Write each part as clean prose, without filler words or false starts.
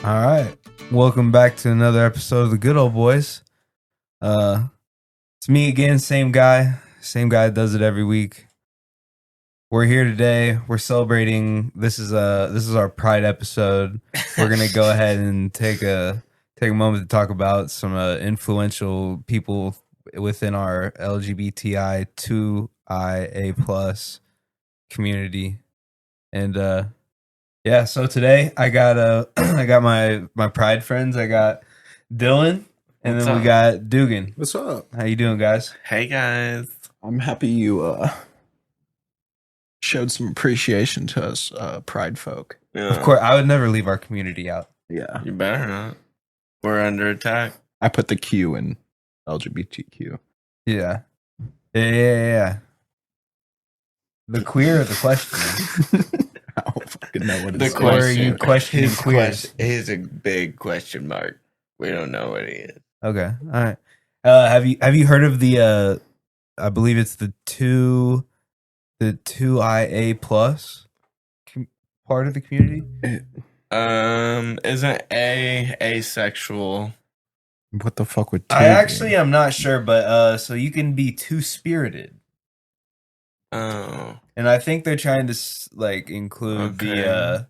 All right. Welcome back to another episode of the Good Old Boys. It's me again, same guy that does it every week. We're here today. We're celebrating. This is our Pride episode. We're gonna go ahead and take a moment to talk about some influential people within our LGBTI2IA plus community, and yeah, so today I got I got my Pride friends. I got Dylan, and What's then we up? got Dugan. What's up? How you doing, guys? Hey guys. I'm happy you showed some appreciation to us pride folk. Yeah, Of course, I would never leave our community out. Yeah. you better not. We're under attack. I put the Q in LGBTQ. Yeah. Yeah. The queer or the question? I don't fucking know what The it's Or are question. you questioning His queers? is a big question mark. We don't know what he is. Okay, all right. Have you heard of the I believe it's the 2IA plus part of the community? Isn't A asexual? What the fuck would I actually am not sure, but so you can be two-spirited. Oh, And I think they're trying to include Okay.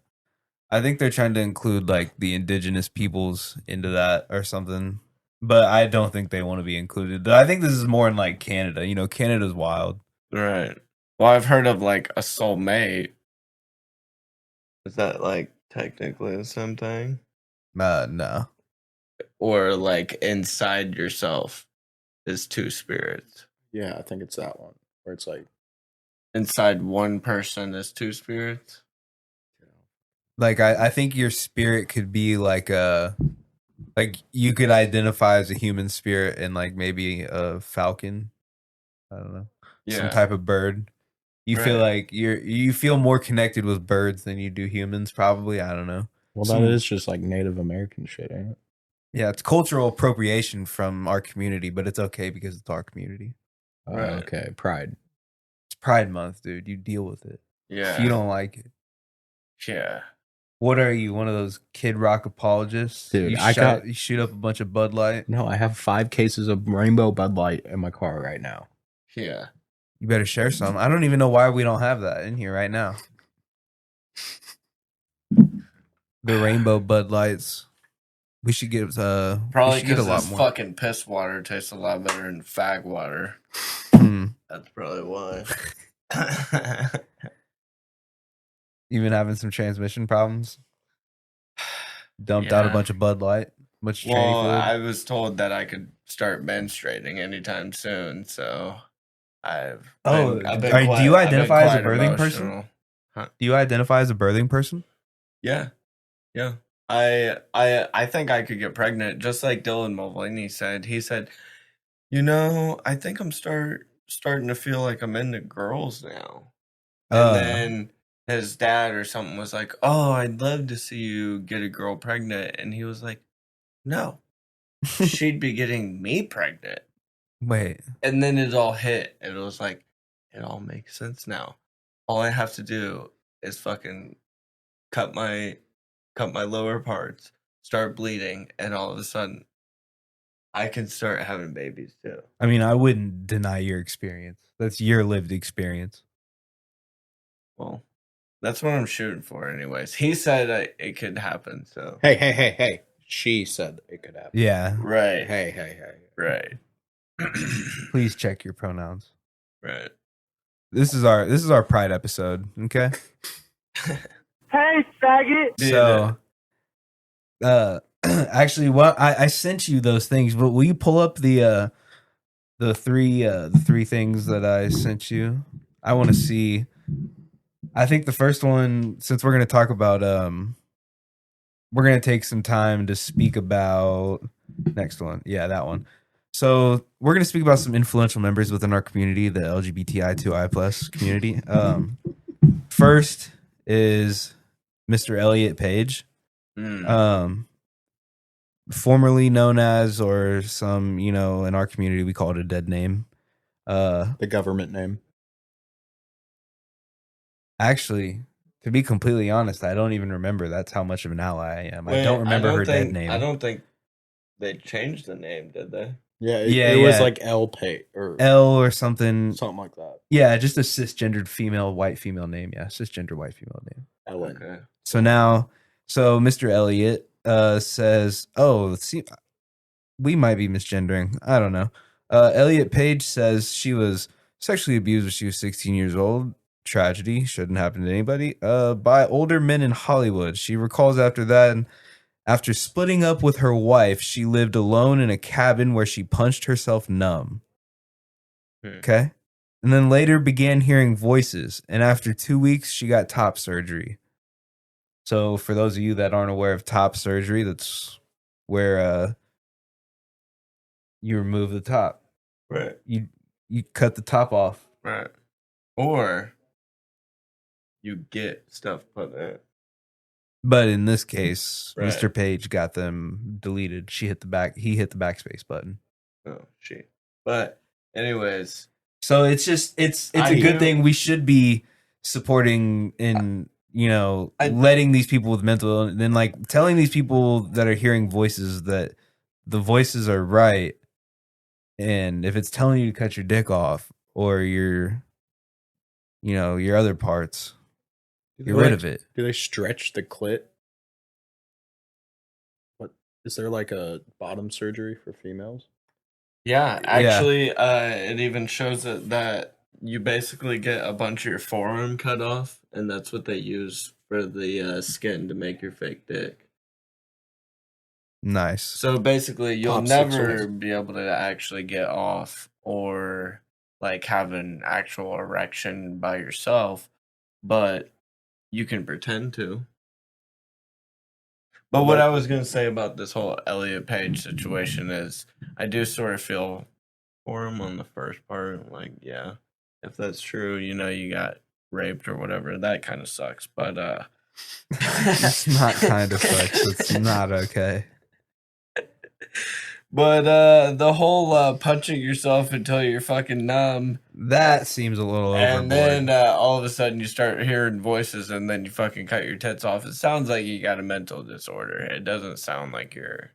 I think they're trying to include like the indigenous peoples into that or something. But I don't think they want to be included. I think this is more in like Canada. You know, Canada's wild. right. Well, I've heard of like a soulmate. Is that like technically the same thing? No. Or like inside yourself is two spirits. Yeah, I think it's that one. Where it's like Inside one person is two spirits. Like I think your spirit could be like you could identify as a human spirit and like maybe a falcon. I don't know. Some type of bird. You feel Right. like you feel more connected with birds than you do humans, probably. I don't know. well, Some- that is just like Native American shit, ain't it? Yeah, it's cultural appropriation from our community, but it's okay because it's our community. Right. Okay, pride. It's Pride Month, dude. You deal with it. Yeah. If you don't like it. Yeah. What are you, one of those Kid Rock apologists? Dude, you you shoot up a bunch of Bud Light. No, I have 5 cases of Rainbow Bud Light in my car right now. Yeah. You better share some. I don't even know why we don't have that in here right now. The Rainbow Bud Lights. We should get Probably we should get because a lot this more. fucking piss water tastes a lot better than fag water. Hmm. That's probably why. You been having some transmission problems? Dumped out a Yeah. bunch of Bud Light. Much tranny Well, fluid. I was told that I could start menstruating anytime soon, so I've Oh, been do you I've been identify as a quite birthing person? emotional. Do you identify as a birthing person? Yeah. Yeah. I think I could get pregnant, just like Dylan Mulvaney said. He said, I think I'm starting to feel like I'm into girls now. And then his dad or something was like, "Oh, I'd love to see you get a girl pregnant." And he was like, "No. She'd be getting me pregnant." Wait. And then it all hit. And it was like, it all makes sense now. All I have to do is fucking cut my lower parts, start bleeding, and all of a sudden I can start having babies too. I mean, I wouldn't deny your experience. That's your lived experience. Well, that's what I'm shooting for anyways. He said it could happen, so. Hey. She said it could happen. Yeah. Right. Hey. Right. Please check your pronouns. Right. This is our Pride episode, okay? Hey, faggot! So, actually, I sent you those things, but will you pull up the three things that I sent you? I want to see. I think the first one, since we're going to talk about, we're going to take some time to speak about next one. Yeah, that one. So we're going to speak about some influential members within our community, the LGBTI2I plus community. First is Mr. Elliot Page, formerly known as, or some, in our community, we call it a dead name. The government name. Actually, To be completely honest, I don't even remember. That's how much of an ally I am. I don't remember her dead name. I don't think they changed the name, did they? Yeah, Yeah, it was yeah. like L Pay or L or something. something like that. Yeah, just a cisgendered female, white female name. Yeah, cisgender white female name. Ellen. Okay. So now, Mr. Elliot says, "Oh, let's see, we might be misgendering. I don't know." Elliot Page says she was sexually abused when she was 16 years old. Tragedy shouldn't happen to anybody. By older men in Hollywood. She recalls after that, after splitting up with her wife, she lived alone in a cabin where she punched herself numb. Okay. And then later began hearing voices. And after 2 weeks, she got top surgery. So for those of you that aren't aware of top surgery, that's where you remove the top. Right. You cut the top off. Right. Or you get stuff put in it. But in this case, Right. Mr. Page got them deleted. He hit the backspace button. Oh shit. But anyways, So it's a good thing. We should be supporting and letting these people with mental illness, then like telling these people that are hearing voices that the voices are right. And if it's telling you to cut your dick off or your other parts, get rid of it. Do they stretch the clit? What is there like a bottom surgery for females? yeah, actually, it even shows that you basically get a bunch of your forearm cut off, and that's what they use for the skin to make your fake dick. Nice. So basically, you'll Popsicles. never be able to actually get off or like have an actual erection by yourself, but you can pretend to. But what I was going to say about this whole Elliot Page situation is I do sort of feel for him on the first part. Like, yeah, if that's true, you got raped or whatever, that kind of sucks. But It's not kind of sucks. It's not okay. But the whole punching yourself until you're fucking numb, That seems a little overboard. and then all of a sudden you start hearing voices, and then you fucking cut your tits off. It sounds like you got a mental disorder. It doesn't sound like you're.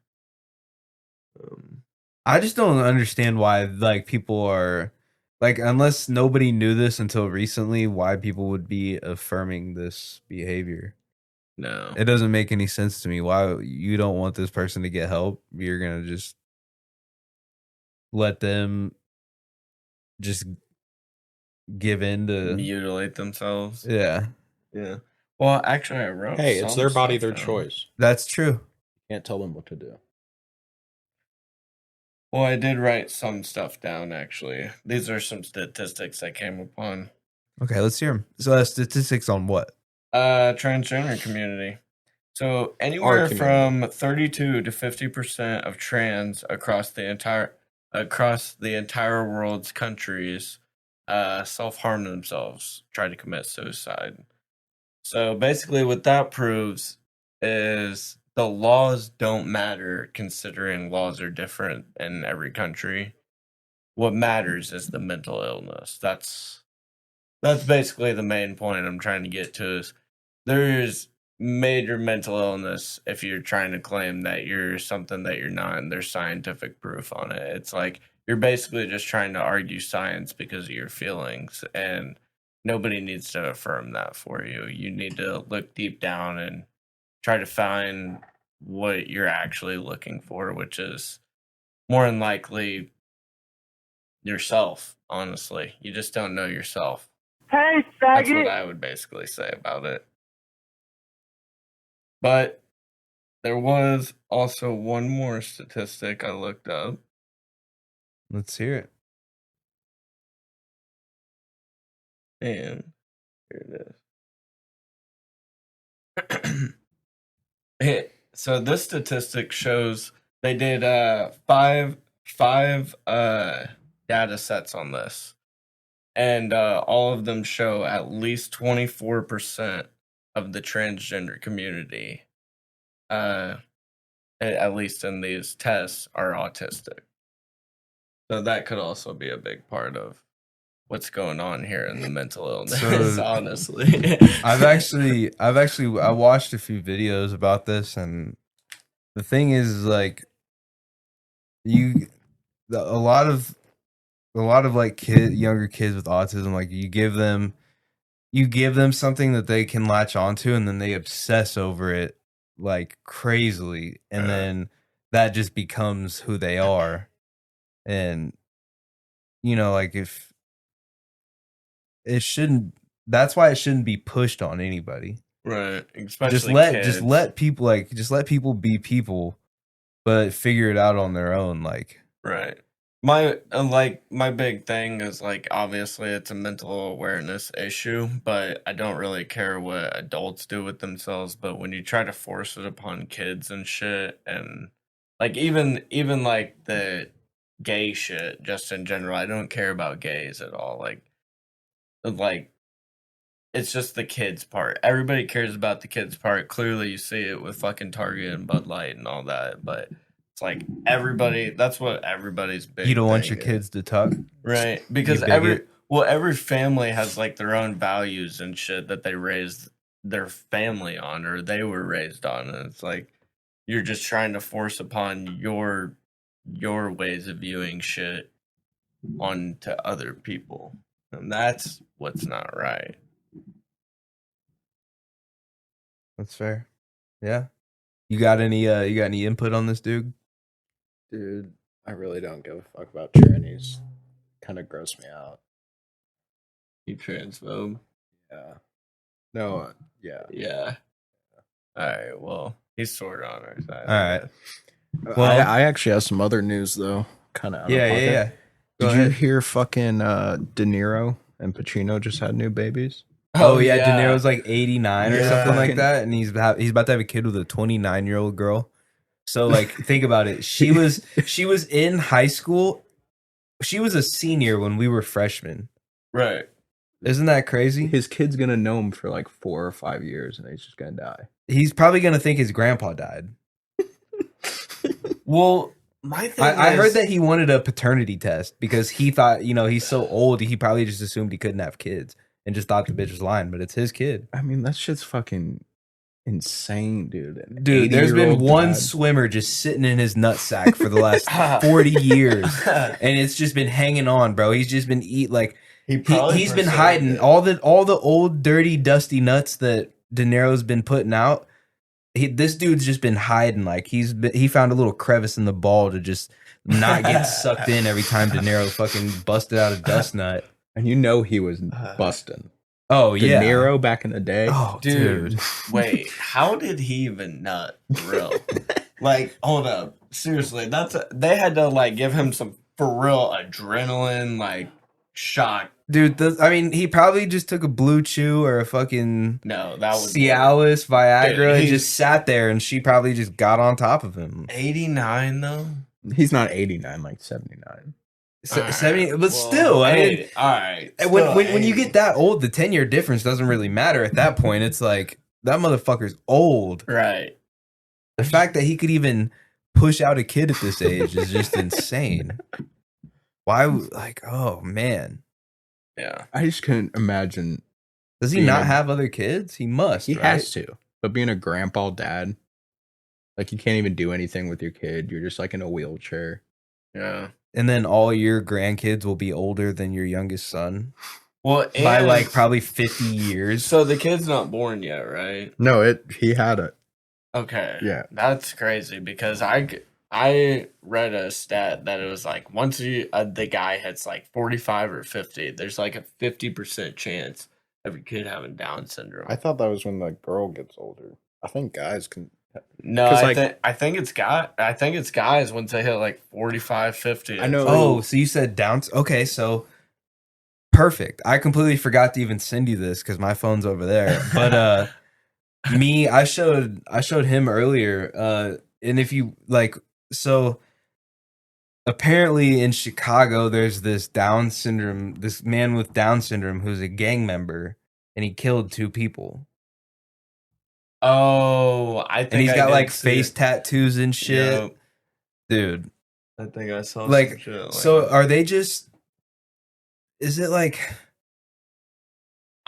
I just don't understand why like people are like, unless nobody knew this until recently, why people would be affirming this behavior. No. It doesn't make any sense to me. Why you don't want this person to get help? You're gonna just let them just give in to Mutilate themselves. Yeah. Yeah. Well, actually, I wrote. Hey, it's their body, stuff their down. choice. That's true. Can't tell them what to do. Well, I did write some stuff down, actually. These are some statistics I came upon. Okay, let's hear them. So statistics on what? Transgender community. So anywhere from 32 to 50% of trans across the entire world's countries self-harm themselves, try to commit suicide. So basically what that proves is the laws don't matter, considering laws are different in every country. What matters is the mental illness. That's basically the main point I'm trying to get to, is there's major mental illness if you're trying to claim that you're something that you're not, and there's scientific proof on it. It's like you're basically just trying to argue science because of your feelings, and nobody needs to affirm that for you. You need to look deep down and try to find what you're actually looking for, which is more than likely yourself. Honestly, you just don't know yourself. Hey, That's what faggot! I would basically say about it. But there was also one more statistic I looked up. Let's hear it. And here it is. So this statistic shows they did five data sets on this, and all of them show at least 24% of the transgender community, at least in these tests, are autistic. So that could also be a big part of what's going on here in the mental illness. So- Honestly, I watched a few videos about this, and the thing is, like, a lot of like younger kids with autism, like you give them something that they can latch onto, and then they obsess over it like crazily, and then that just becomes who they are. And like, if it shouldn't, that's why it shouldn't be pushed on anybody. right? Especially Just let people be people, but figure it out on their own. Like, right. My big thing is, like, obviously it's a mental awareness issue, but I don't really care what adults do with themselves. But when you try to force it upon kids and shit, and like even like the gay shit, just in general, I don't care about gays at all. Like it's just the kids part. Everybody cares about the kids part. Clearly, you see it with fucking Target and Bud Light and all that, but. It's like everybody. That's what everybody's big. you don't want thing your is. kids to talk, Right, because You bigot. every family has like their own values and shit that they raised their family on, or they were raised on, and it's like you're just trying to force upon your ways of viewing shit onto other people, and that's what's not right. That's fair. Yeah. You got any input on this, dude? Dude, I really don't give a fuck about trannies. Kind of gross me out. You transphobe. Yeah. No, yeah. Yeah. All right. Well, he's sort of on our side. All right. Well, I actually have some other news though. Kind of. Yeah. Go Did you ahead. hear fucking De Niro and Pacino just had new babies? Oh yeah, De Niro's like 89 or Yeah. something like that, and he's about to have a kid with a 29-year-old girl. So like, think about it. She was in high school. She was a senior when we were freshmen. Right. Isn't that crazy? His kid's gonna know him for like 4 or 5 years, and he's just gonna die. He's probably gonna think his grandpa died. Well, my thing I is, heard that he wanted a paternity test because he thought, he's so old, he probably just assumed he couldn't have kids and just thought the bitch was lying, but it's his kid. I mean, that shit's fucking insane, dude. Dude, there's been 80-year-old one dad. swimmer just sitting in his nutsack for the last 40 years, and it's just been hanging on, bro. He's just been he's been hiding all the old, dirty, dusty nuts that De Niro's been putting out. This dude's just been hiding. Like, he found a little crevice in the ball to just not get sucked in every time De Niro fucking busted out a dust nut. And he was busting. Oh De yeah, Niro back in the day. Oh dude. Wait, how did he even nut? For real? Like, hold up. Seriously, they had to like give him some for real adrenaline like shot. Dude, he probably just took a Blue Chew or a fucking No, that was Cialis, Viagra, Dude, and he's- just sat there, and she probably just got on top of him. 89 though. He's not 89, like 79. 70, but still, I mean, all right. when you get that old, the 10-year difference doesn't really matter at that point. It's like, that motherfucker's old. right, The fact that he could even push out a kid at this age is just insane. Why, like, oh man. yeah, I just couldn't imagine. Does he Being not a- have other kids? He must. He right? has to. But being a grandpa dad, like, you can't even do anything with your kid. You're just like in a wheelchair. yeah. And then all your grandkids will be older than your youngest son Well, by and- like probably 50 years. so the kid's not born yet, right? No, he had it. Okay. Yeah. That's crazy because I read a stat that it was like once the guy hits like 45 or 50, there's like a 50% chance of your kid having Down syndrome. I thought that was when the girl gets older. I think guys can. No, 'cause, I think it's guys once they hit like 45, 50. I know. Oh, so you said Downs? Okay, so perfect. I completely forgot to even send you this because my phone's over there. But I showed him earlier. And if you like, so apparently in Chicago, there's this man with Down syndrome who's a gang member, and he killed 2 people. Oh, I think And he's I got did like see face it. tattoos and shit. Yep. Dude. I think I saw Like, some shit so are they just, is it like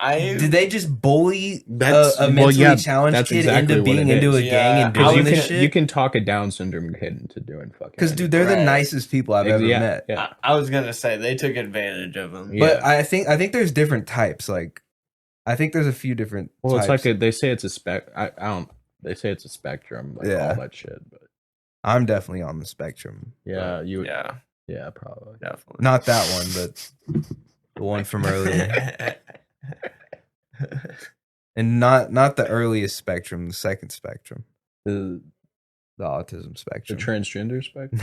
I did they just bully That's- a well, mentally yeah, challenged that's kid exactly into what being it into a is. gang Yeah, and Because doing you this can shit? you can talk a Down syndrome kid into doing fucking. Because dude, they're the Right. nicest people I've ever yeah, met. Yeah. I was gonna say they took advantage of him. Yeah. But I think there's different types. Like I think there's a few different. Well, it's types. like they say it's a I don't. They say it's a spectrum, like Yeah. all that shit. But I'm definitely on the spectrum. yeah, you. Yeah, Yeah, probably. definitely. Not that one, but the one from earlier, and not the earliest spectrum, the second spectrum, The the autism the spectrum. transgender spectrum.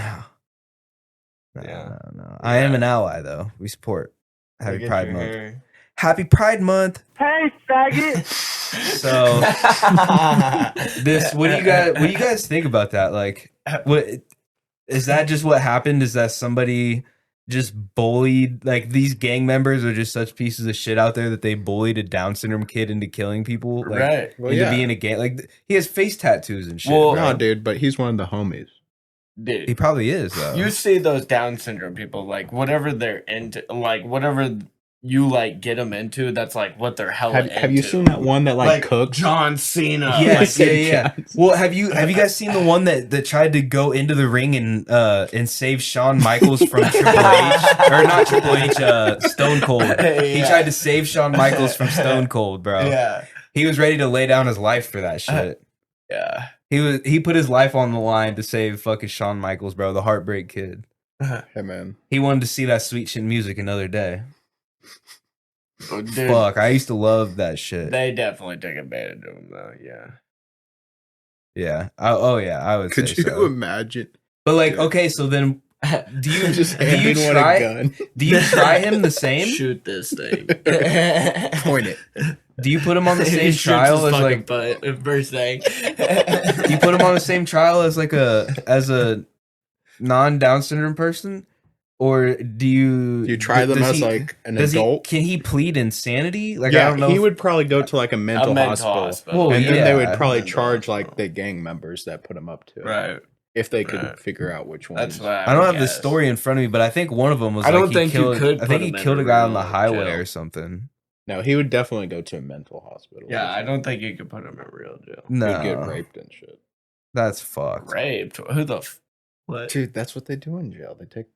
No, Yeah. no. I am an ally, though. We support. Happy Look at Pride your Month. hair. Happy Pride Month. Hey, faggot! So this, what do you guys think about that? Like, what is that? Just what happened? Is that somebody just bullied? Like these gang members are just such pieces of shit out there that they bullied a Down syndrome kid into killing people, like Right. Well, into yeah. being a gang. Like he has face tattoos and shit. Well, bro. No, dude, but he's one of the homies. Dude, He probably is though. you see those Down syndrome people, like whatever they're into, like whatever you like get them into, that's like what they're hella into. Have you seen that one that like cooks? John Cena? Yes, like yeah. John's. Well, have you guys seen the one that tried to go into the ring and save Shawn Michaels from Triple H, or not Triple H, Stone Cold? He Yeah. tried to save Shawn Michaels from Stone Cold, bro. Yeah, He was ready to lay down his life for that shit. yeah. He put his life on the line to save fucking Shawn Michaels, bro, the Heartbreak Kid. Hey man, He wanted to see that sweet shit music another day. Oh, dude, Fuck, I used to love that shit. they definitely took advantage of him, though. Yeah. Yeah. Oh yeah, I would could say you so. imagine? But like, Dude. okay, so then do you Just do you handing one a try gun. do you try him the same? Shoot this thing. Point it. Do you put him on the He same shoots trial his as fucking like? butt first thing. Do you put him on the same trial as like a non-Down syndrome person, or do you Do you try them does as he- like an does he- adult? Can he plead insanity? Like Yeah, I don't know. he if- would probably go to like a mental, hospital. Well, And then they yeah. would probably Mental charge hospital. like the gang members that put him up to it. Right. If they could Right. figure out which one. That's what I don't would have the guess. story in front of me, but I think one of them was. I don't like, he think you killed, could I think put he him in killed a a guy on the real highway jail. or something. No, he would definitely go to a mental hospital. Yeah, I don't think you could put him in real jail. No, He'd get raped and shit. that's fucked. Raped? Who the? What? Dude, that's what they do in jail. They take.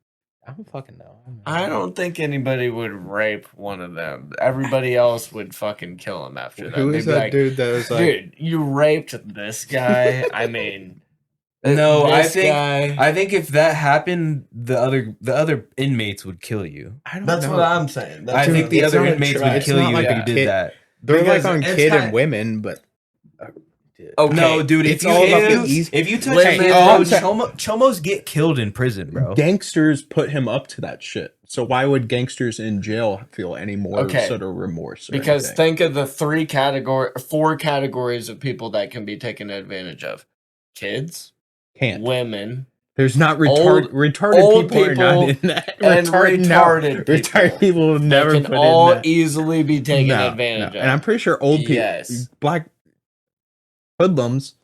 I don't fucking know. I don't think anybody would rape one of them. Everybody else would fucking kill him after that. Who They'd is be that like, dude that was like? dude, you raped this guy. I mean, No, this guy. I think if that happened, the other inmates would kill you. I don't That's know. what I'm saying. That's I what think I'm- the it's other not a inmates try- would it's kill not you like if a you did kid. that. They're Because like on it's kid kinda- and women, but dude. Okay. No, dude, It's all about the easy- if you touch Women- kids, Oh, bro, I'm chomos get killed in prison, bro. Gangsters put him up to that shit. So why would gangsters in jail feel any more Okay. sort of remorse? Or Because anything? think of the four categories of people that can be taken advantage of: kids, can't. women, There's not Old- retarded old people, are not people in that. and retarded people. Retarded people will never that put can all in that. easily be taken No, advantage no. of. And I'm pretty sure old people, Yes. black hoodlums,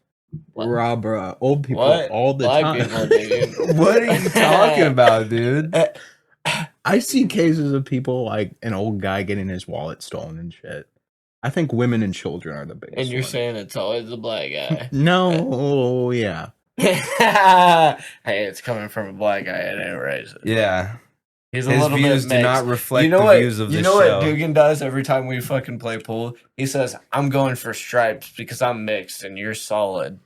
What? rob old people What? all the Black time. people, dude. What are you talking about, dude? I see cases of people like an old guy getting his wallet stolen and shit. I think women and children are the biggest. And you're ones. saying it's always the black guy. No, yeah. Hey, it's coming from a black guy. It ain't racist. Yeah, He's a his little views bit do mixed. not reflect You know the what? views of You this know show. what Dugan does every time we fucking play pool? He says, "I'm going for stripes because I'm mixed and you're solid."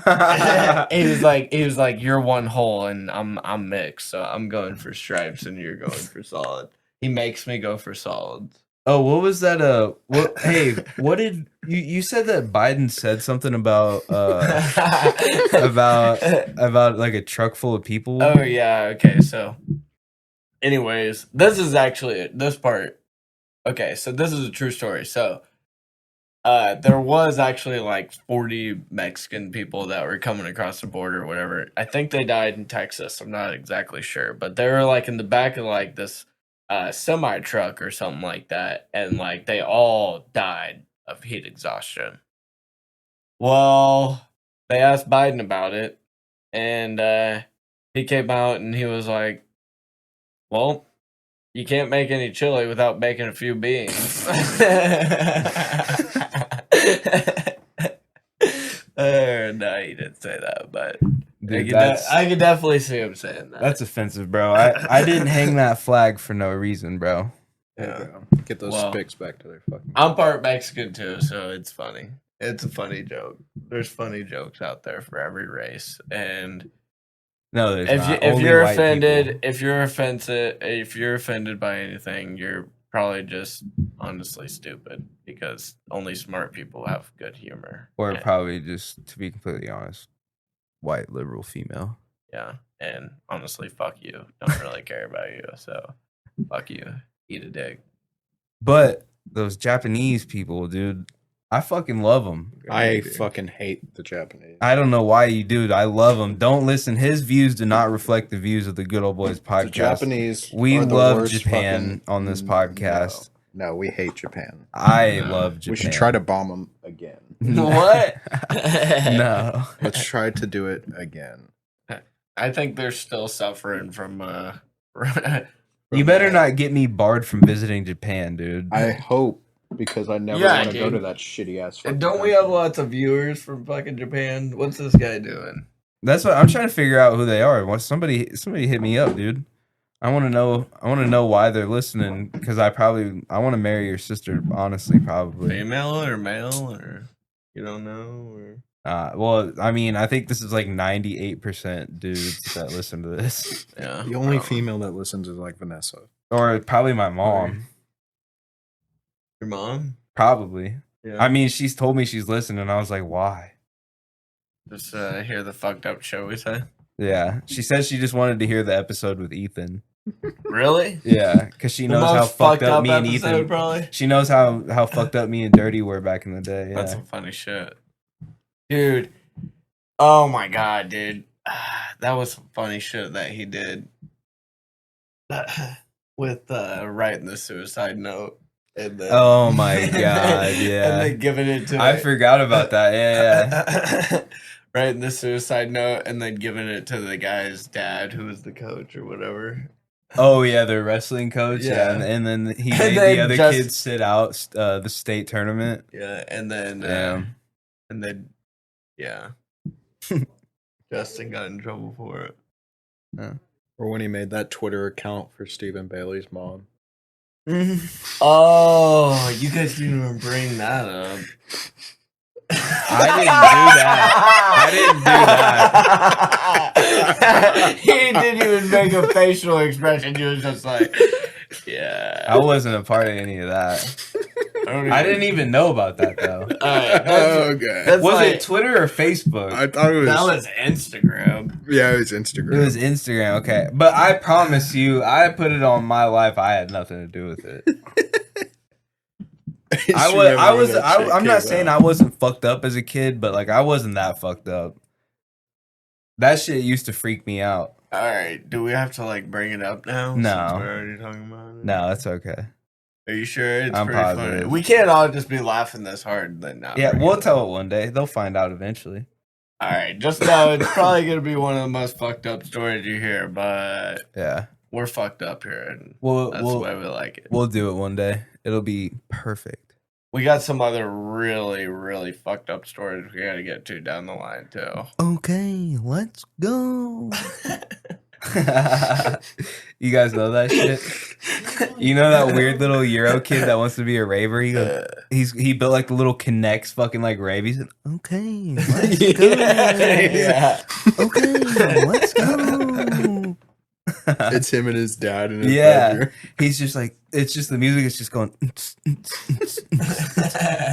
he was like, "You're one hole and I'm mixed, so I'm going for stripes and you're going for solid." He makes me go for solids. Oh, what was that? Hey, what did you said that Biden said something about about like a truck full of people? Oh yeah, okay, so anyways, this is actually this part. Okay, so this is a true story. So there was actually like 40 Mexican people that were coming across the border or whatever. I think they died in Texas. I'm not exactly sure, but they were like in the back of like this semi truck or something like that, and like they all died of heat exhaustion. Well, they asked Biden about it, and he came out and he was like, "Well, You can't make any chili without making a few beans. No, he didn't say that, but Dude, I could definitely see him saying that. that's offensive, bro. I didn't hang that flag for no reason, bro. Yeah. Get those Well, sticks back to their fucking. I'm part Mexican too, so it's funny. It's a funny joke. There's funny jokes out there for every race, and No, there's if not. if Only you're white offended, people. if you're offended by anything, you're probably just honestly stupid because only smart people have good humor. Or And- probably just, to be completely honest, white liberal female. yeah, and honestly, fuck you. Don't really care about you, so fuck you. Eat a dick. But those Japanese people, dude, I fucking love them. I fucking hate the Japanese. I don't know why you do. I love him. Don't listen. His views do not reflect the views of the Good Old Boys podcast. The Japanese. We are the love worst Japan on this podcast. No, we hate Japan. I No. love Japan. We should try to bomb them again. What? No. Let's try to do it again. I think they're still suffering from You better not get me barred from visiting Japan, dude. I hope, because I never Yeah, want to go dude. to that shitty ass. And don't we have lots of viewers from fucking Japan? What's this guy doing? That's what I'm trying to figure out who they are. Somebody hit me up, dude. I want to know why they're listening, because I want to marry your sister. Honestly, probably. Female or male or you don't know or Well, I mean, I think this is like 98% dudes that listen to this, yeah. The only probably. female that listens is like Vanessa. or probably my mom. Your mom? Probably. Yeah. I mean, she's told me she's listening, and I was like, why? Just hear the fucked up show we say. Yeah, she said she just wanted to hear the episode with Ethan. Really? Yeah, because she knows how fucked up me and episode, Ethan. probably. She knows how fucked up me and Dirty were back in the day. Yeah. That's some funny shit. Dude. Oh my god, dude. That was some funny shit that he did. With writing the suicide note. And then, Oh my god, yeah. And then giving it to I forgot about that. Yeah. Writing the suicide note and then giving it to the guy's dad who was the coach or whatever. Oh yeah, the wrestling coach. Yeah, Yeah. and then he And made then the other just- kids sit out the state tournament. Yeah, and then Damn. and then yeah. Justin got in trouble for it. Or when he made that Twitter account for Stephen Bailey's mom. Oh, you guys didn't even bring that up. I didn't do that. He didn't even make a facial expression. He was just like, yeah. I wasn't a part of any of that. I didn't even know about that though. Alright, that's, Okay. that's Was like, it Twitter or Facebook? I thought it was. that was Instagram. Yeah, it was Instagram. It was Instagram, okay. But I promise you, I put it on my life. I had nothing to do with it. I'm not saying I wasn't fucked up as a kid, but like I wasn't that fucked up. That shit used to freak me out. Alright, do we have to like bring it up now? No. Since we're already talking about it? No, it's okay. Are you sure? It's I'm pretty positive. funny. We can't all just be laughing this hard then not Yeah, bring we'll it tell up. it one day. They'll find out eventually. Alright, just know it's probably gonna be one of the most fucked up stories you hear, but Yeah. we're fucked up here and We'll that's the way we like it. we'll do it one day. It'll be perfect. We got some other really, really fucked up stories we gotta get to down the line too. Okay, let's go. You guys know that shit? You know that weird little Euro kid that wants to be a raver? He built like the little Kinects fucking like rave. He said, okay, let's go. Yeah. Okay, let's go. It's him and his dad and his Yeah. brother. He's just like, it's just the music is just going,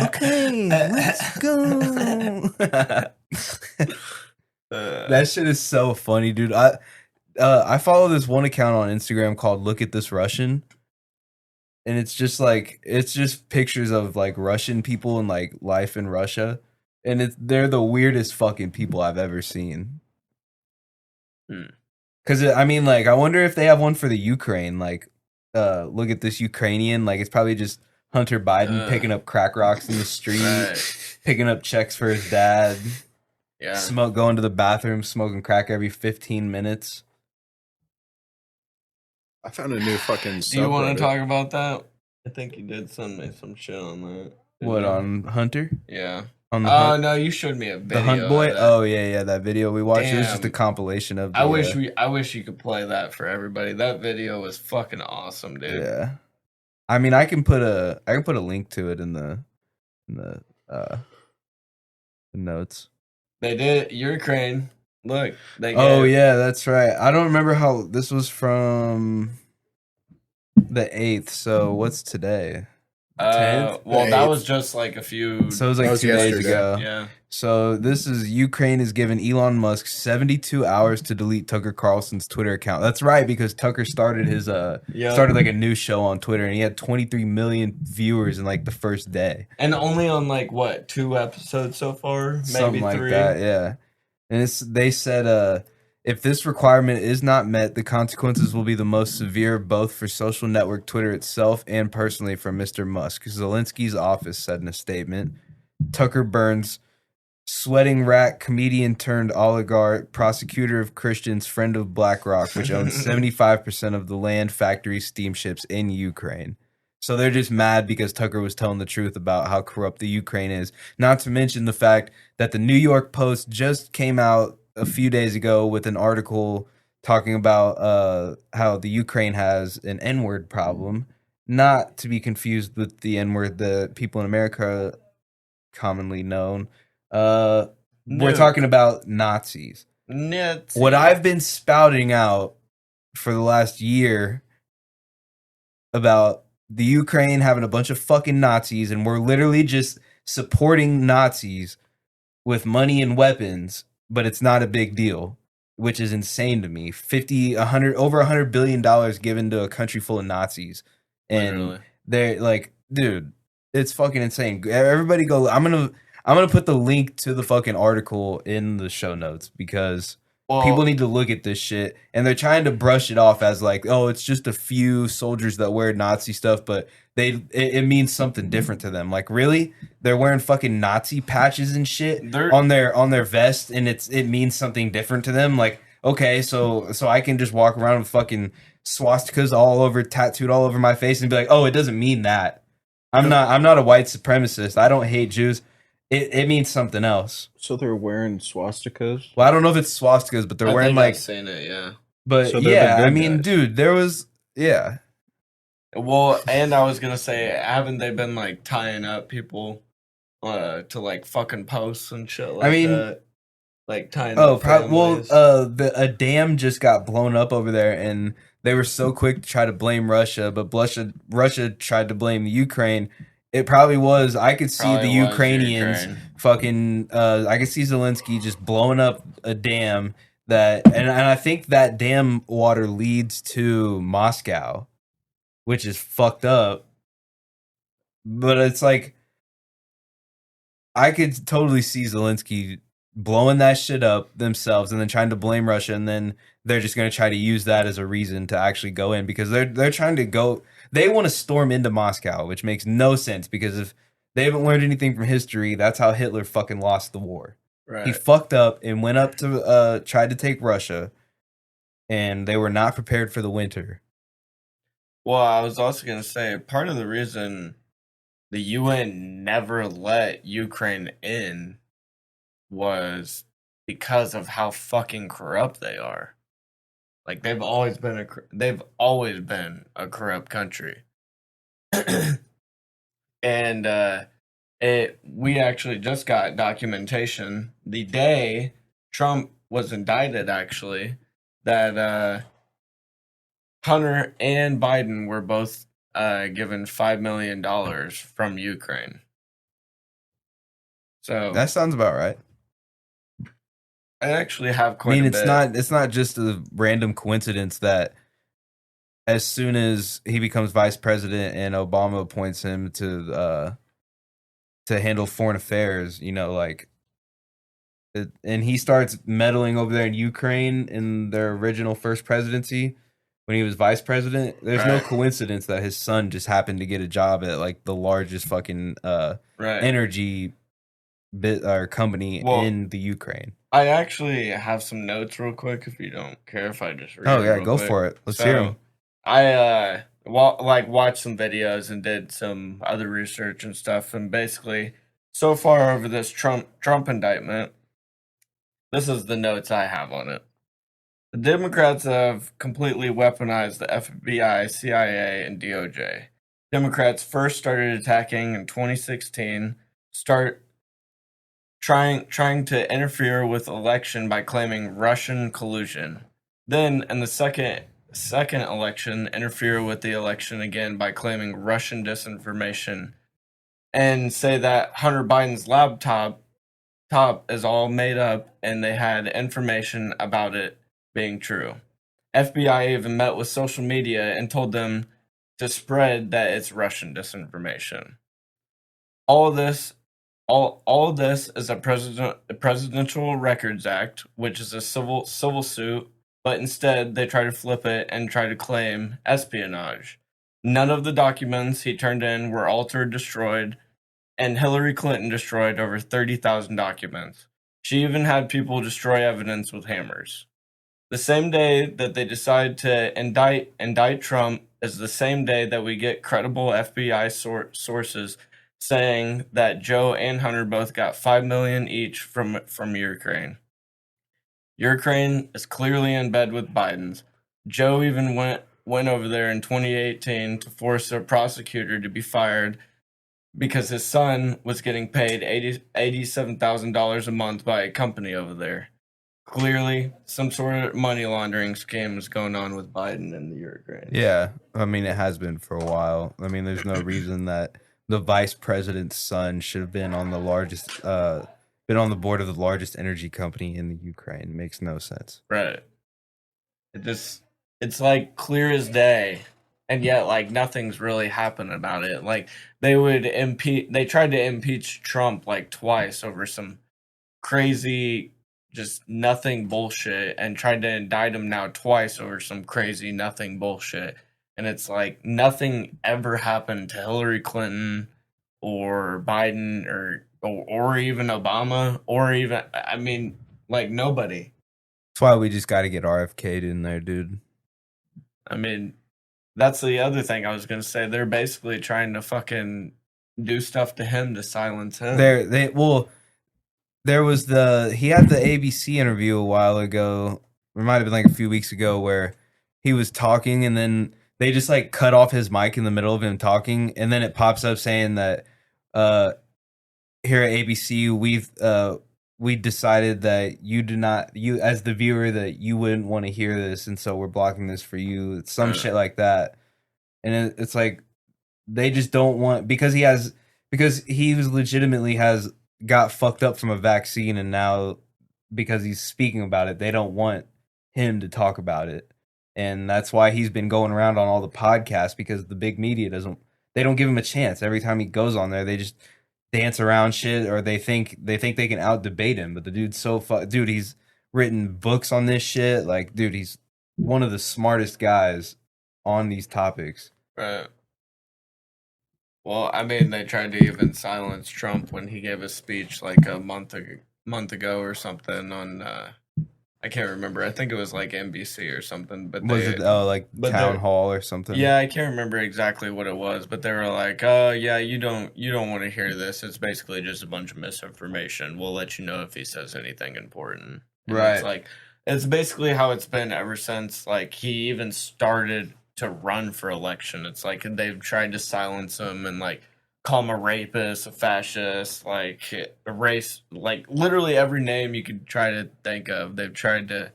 okay, let's go. That shit is so funny, dude. I follow this one account on Instagram called Look at This Russian. And it's just pictures of like Russian people and like life in Russia. And they're the weirdest fucking people I've ever seen. Cause I mean, like, I wonder if they have one for the Ukraine. Like, look at this Ukrainian. Like, it's probably just Hunter Biden picking up crack rocks in the street, Right. picking up checks for his dad, Yeah. going to the bathroom, smoking crack every 15 minutes. I found a new fucking. Do you want subreddit. to talk about that? I think you did send me some shit on that. What, on Hunter? Yeah. On the Oh no, you showed me a video. the Hunt Boy? Of that. Oh yeah, that video we watched. It was just a Damn. compilation of. I wish you could play that for everybody. That video was fucking awesome, dude. Yeah, I mean, I can put a link to it in the notes. They did Ukraine. Look, they. Oh gave- yeah, that's right. I don't remember how this was from the 8th. So what's today? 10th? Well, The that 8th. was just like a few. So it was That like was 2 days yesterday. ago. Yeah. So this is Ukraine has given Elon Musk 72 hours to delete Tucker Carlson's Twitter account. That's right, because Tucker started his started like a new show on Twitter, and he had 23 million viewers in like the first day. And only on like what 2 episodes so far, maybe Something 3. like that, yeah. And they said if this requirement is not met, the consequences will be the most severe, both for social network Twitter itself and personally for Mr. Musk. Zelensky's office said in a statement. Tucker Burns, sweating rat, comedian turned oligarch, prosecutor of Christians, friend of BlackRock, which owns 75% of the land, factories, steamships in Ukraine. So they're just mad because Tucker was telling the truth about how corrupt the Ukraine is. Not to mention the fact that the New York Post just came out a few days ago with an article talking about how the Ukraine has an N-word problem, not to be confused with the N-word that people in America commonly known. We're talking about Nazis. What I've been spouting out for the last year about the Ukraine having a bunch of fucking Nazis, and we're literally just supporting Nazis with money and weapons, but it's not a big deal, which is insane to me. Over $100 billion given to a country full of Nazis. And Literally. they're like, dude, it's fucking insane. Everybody go, I'm gonna put the link to the fucking article in the show notes because people need to look at this shit, and they're trying to brush it off as like, oh, it's just a few soldiers that wear Nazi stuff, but it means something different to them. Like, really? They're wearing fucking Nazi patches and shit on their vest, and it means something different to them. Like, okay, so I can just walk around with fucking swastikas tattooed all over my face and be like, oh, it doesn't mean that. I'm not a white supremacist. I don't hate Jews. It means something else. So they're wearing swastikas? Well, I don't know if it's swastikas, but they're wearing like. I've seen it, yeah. But So they're yeah, the good I mean, guys. dude, there was Well, and I was gonna say, haven't they been like tying up people to like fucking posts and shit like that? Like tying up families. a dam just got blown up over there, and they were so quick to try to blame Russia, but Russia tried to blame the Ukraine. It probably was. I could see Probably the was Ukrainians Ukraine. fucking. I could see Zelensky just blowing up a dam and I think that dam water leads to Moscow, which is fucked up. But it's like I could totally see Zelensky blowing that shit up themselves and then trying to blame Russia, and then they're just going to try to use that as a reason to actually go in because they're trying to go. They want to storm into Moscow, which makes no sense because if they haven't learned anything from history, that's how Hitler fucking lost the war. Right. He fucked up and went up to tried to take Russia, and they were not prepared for the winter. Well, I was also gonna say part of the reason the UN never let Ukraine in was because of how fucking corrupt they are. Like they've always been a corrupt country, and we actually just got documentation the day Trump was indicted. Actually, that Hunter and Biden were both given $5 million from Ukraine. So That sounds about right. I actually have I quite mean, a it's bit. it's not just a random coincidence that as soon as he becomes vice president and Obama appoints him to handle foreign affairs, and he starts meddling over there in Ukraine in their original first presidency when he was vice president. There's no Right. coincidence that his son just happened to get a job at like the largest fucking Right. energy company Well, in the Ukraine. I actually have some notes real quick if you don't care if I just read Oh it yeah, real go quick. for it. Let's hear him. watched some videos and did some other research and stuff, and basically, so far over this Trump indictment, this is the notes I have on it. The Democrats have completely weaponized the FBI, CIA, and DOJ. Democrats first started attacking in 2016, trying to interfere with election by claiming Russian collusion. Then, in the second election, interfere with the election again by claiming Russian disinformation, and say that Hunter Biden's laptop is all made up and they had information about it being true. FBI even met with social media and told them to spread that it's Russian disinformation. All of this is a Presidential Records Act, which is a civil suit, but instead they try to flip it and try to claim espionage. None of the documents he turned in were altered, destroyed, and Hillary Clinton destroyed over 30,000 documents. She even had people destroy evidence with hammers. The same day that they decide to indict Trump is the same day that we get credible FBI sources saying that Joe and Hunter both got $5 million each from Ukraine. Ukraine is clearly in bed with Biden's. Joe even went over there in 2018 to force a prosecutor to be fired because his son was getting paid $87,000 a month by a company over there. Clearly, some sort of money laundering scheme is going on with Biden and the Ukraine. Yeah, I mean, it has been for a while. I mean, there's no reason that the vice president's son should have been on the board of the largest energy company in the Ukraine. It makes no sense. Right. It's like clear as day, and yet like nothing's really happened about it. Like they tried to impeach Trump like twice over some crazy just nothing bullshit, and tried to indict him now twice over some crazy nothing bullshit. And it's like nothing ever happened to Hillary Clinton or Biden or even Obama or even, I mean, like nobody. That's why we just got to get RFK'd in there, dude. I mean, that's the other thing I was going to say. They're basically trying to fucking do stuff to him to silence him. There was he had the ABC interview a while ago. It might have been like a few weeks ago where he was talking and then they just like cut off his mic in the middle of him talking, and then it pops up saying that here at ABC we decided that you as the viewer that you wouldn't want to hear this, and so we're blocking this for you. It's some shit like that, and it's like they just don't want because he was legitimately has got fucked up from a vaccine, and now because he's speaking about it, they don't want him to talk about it. And that's why he's been going around on all the podcasts, because the big media they don't give him a chance. Every time he goes on there, they just dance around shit, or they think they can out debate him. But the dude's dude, he's written books on this shit. Like, dude, he's one of the smartest guys on these topics. Right. Well, I mean, they tried to even silence Trump when he gave a speech like a month ago or something on I can't remember. I think it was like NBC or something. But was it like town hall or something? Yeah, I can't remember exactly what it was, but they were like, "Oh, yeah, you don't want to hear this. It's basically just a bunch of misinformation. We'll let you know if he says anything important." And right. It's basically how it's been ever since like he even started to run for election. It's like they've tried to silence him and like call him a rapist, a fascist, like a race, like literally every name you could try to think of. They've tried to